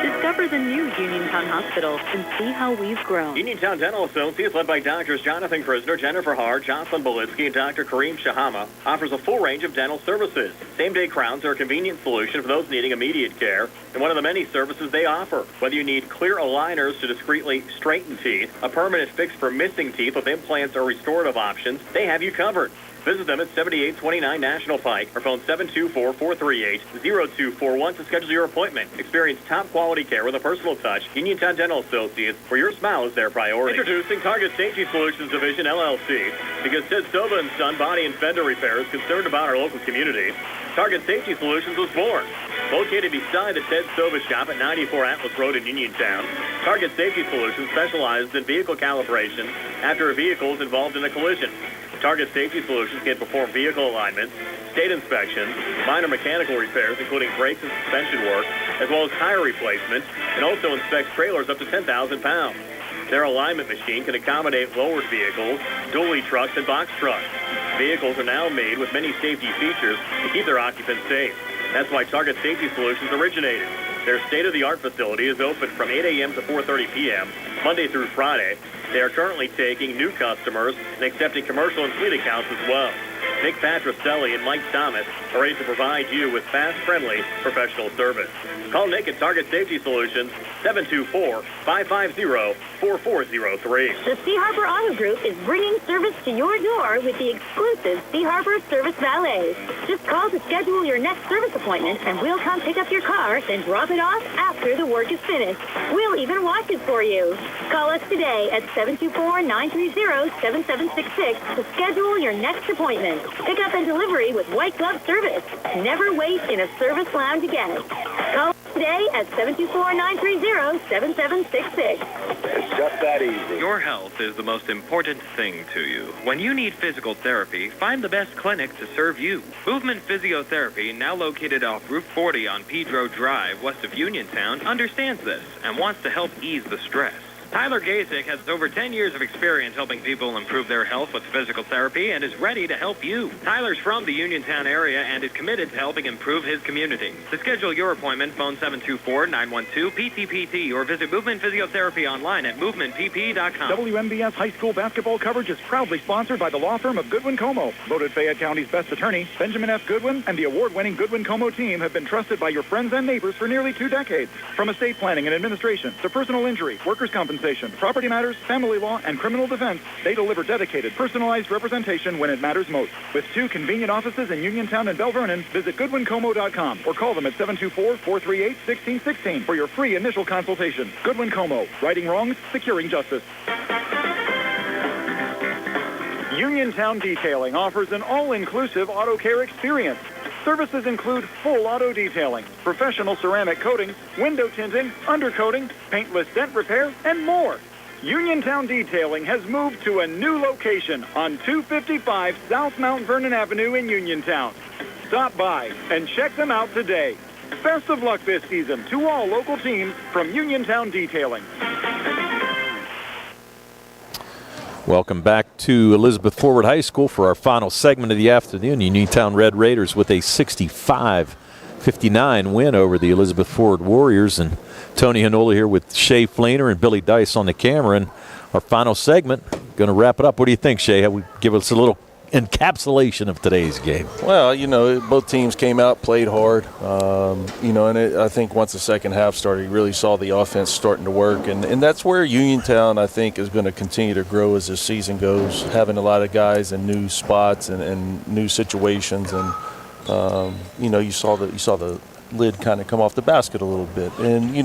Discover the new Uniontown Hospital and see how we've grown. Uniontown Dental Associates, led by Doctors Jonathan Krisner, Jennifer Hart, Jocelyn Belitsky, and Dr. Kareem Shahama, offers a full range of dental services. Same-day crowns are a convenient solution for those needing immediate care, and one of the many services they offer. Whether you need clear aligners to discreetly straighten teeth, a permanent fix for missing teeth with implants or restorative options, they have you covered. Visit them at 7829 National Pike or phone 724-438-0241 to schedule your appointment. Experience top-quality care with a personal touch. Uniontown Dental Associates, where your smile is their priority. Introducing Target Safety Solutions Division, LLC. Because Ted Sova & Son Body and Fender Repair is concerned about our local community, Target Safety Solutions was born. Located beside the Ted Sova shop at 94 Atlas Road in Uniontown, Target Safety Solutions specializes in vehicle calibration after a vehicle is involved in a collision. Target Safety Solutions can perform vehicle alignments, state inspections, minor mechanical repairs, including brakes and suspension work, as well as tire replacements, and also inspects trailers up to 10,000 pounds. Their alignment machine can accommodate lowered vehicles, dually trucks, and box trucks. Vehicles are now made with many safety features to keep their occupants safe. That's why Target Safety Solutions originated. Their state-of-the-art facility is open from 8 a.m. to 4:30 p.m., Monday through Friday. They are currently taking new customers and accepting commercial and fleet accounts as well. Nick Patricelli and Mike Thomas are ready to provide you with fast, friendly, professional service. Call Nick at Target Safety Solutions, 724-550-4403. The Sea Harbor Auto Group is bringing service to your door with the exclusive Sea Harbor Service Valet. Just call to schedule your next service appointment, and we'll come pick up your car, then drop it off after the work is finished. We'll even wash it for you. Call us today at 724-930-7766 to schedule your next appointment. Pickup and delivery with white glove service. Never wait in a service lounge again. Call today at 724-930-7766. It's just that easy. Your health is the most important thing to you. When you need physical therapy, find the best clinic to serve you. Movement Physiotherapy, now located off Route 40 on Pedro Drive, west of Uniontown, understands this and wants to help ease the stress. Tyler Gasick has over 10 years of experience helping people improve their health with physical therapy and is ready to help you. Tyler's from the Uniontown area and is committed to helping improve his community. To schedule your appointment, phone 724-912-PTPT or visit Movement Physiotherapy online at movementpp.com. WMBS high school basketball coverage is proudly sponsored by the law firm of Goodwin Como. Voted Fayette County's best attorney, Benjamin F. Goodwin, and the award-winning Goodwin Como team have been trusted by your friends and neighbors for nearly 2 decades. From estate planning and administration to personal injury, workers' compensation, property matters, family law, and criminal defense, they deliver dedicated, personalized representation when it matters most. With 2 convenient offices in Uniontown and Bell Vernon, visit GoodwinComo.com or call them at 724-438-1616 for your free initial consultation. Goodwin Como, righting wrongs, securing justice. Uniontown Detailing offers an all-inclusive auto care experience. Services include full auto detailing, professional ceramic coatings, window tinting, undercoating, paintless dent repair, and more. Uniontown Detailing has moved to a new location on 255 South Mount Vernon Avenue in Uniontown. Stop by and check them out today. Best of luck this season to all local teams from Uniontown Detailing. Welcome back to Elizabeth Forward High School for our final segment of the afternoon. Uniontown Red Raiders with a 65-59 win over the Elizabeth Forward Warriors. And Tony Hanola here with Shay Fleener and Billy Dice on the camera. And our final segment, going to wrap it up. What do you think, Shay? Have we give us a little encapsulation of today's game? Well, both teams came out, played hard, and I think once the second half started, you really saw the offense starting to work, and that's where Uniontown, I think, is going to continue to grow as this season goes, having a lot of guys in new spots and new situations, and you saw the lid kind of come off the basket a little bit, and you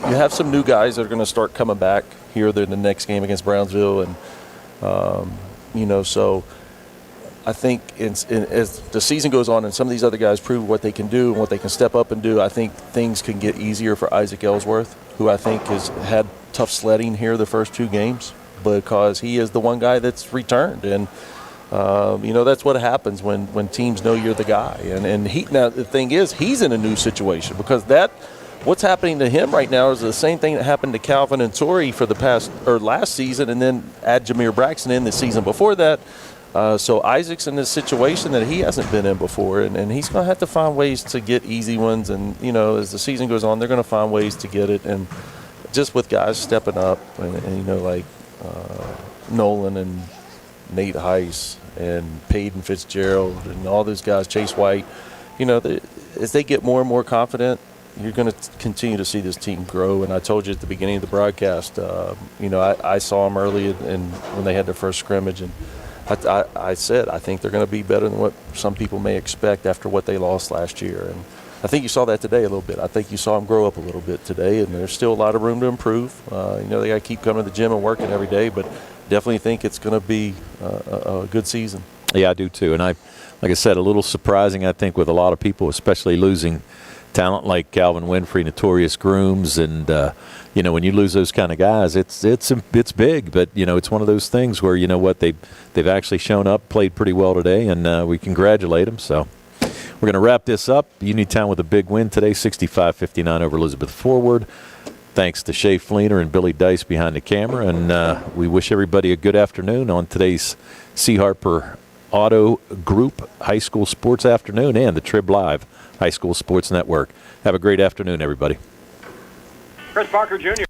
have some new guys that are going to start coming back here in the next game against Brownsville, and so I think as the season goes on and some of these other guys prove what they can do and what they can step up and do, I think things can get easier for Isaac Ellsworth, who I think has had tough sledding here the first 2 games because he is the one guy that's returned. And, that's what happens when teams know you're the guy. And now the thing is, he's in a new situation because what's happening to him right now is the same thing that happened to Calvin and Torrey for last season, and then add Jameer Braxton in the season before that. So Isaac's in this situation that he hasn't been in before, and he's going to have to find ways to get easy ones. And, as the season goes on, they're going to find ways to get it. And just with guys stepping up, and like Nolan and Nate Heiss and Peyton Fitzgerald and all those guys, Chase White, as they get more and more confident, you're going to continue to see this team grow. And I told you at the beginning of the broadcast, I saw them early when they had their first scrimmage, and I said I think they're going to be better than what some people may expect after what they lost last year. And I think you saw that today a little bit. I think you saw them grow up a little bit today, and there's still a lot of room to improve. They got to keep coming to the gym and working every day, but definitely think it's going to be a good season. Yeah, I do too. And like I said, a little surprising, I think, with a lot of people, especially losing talent like Calvin Winfrey, Notorious Grooms, and when you lose those kind of guys, it's big. But it's one of those things where they've actually shown up, played pretty well today, and we congratulate them. So we're going to wrap this up. Uniontown with a big win today, 65-59 over Elizabeth Forward. Thanks to Shay Fleener and Billy Dice behind the camera, and we wish everybody a good afternoon on today's C. Harper Auto Group High School Sports Afternoon and the Trib Live High School Sports Network. Have a great afternoon, everybody. Chris Parker Jr.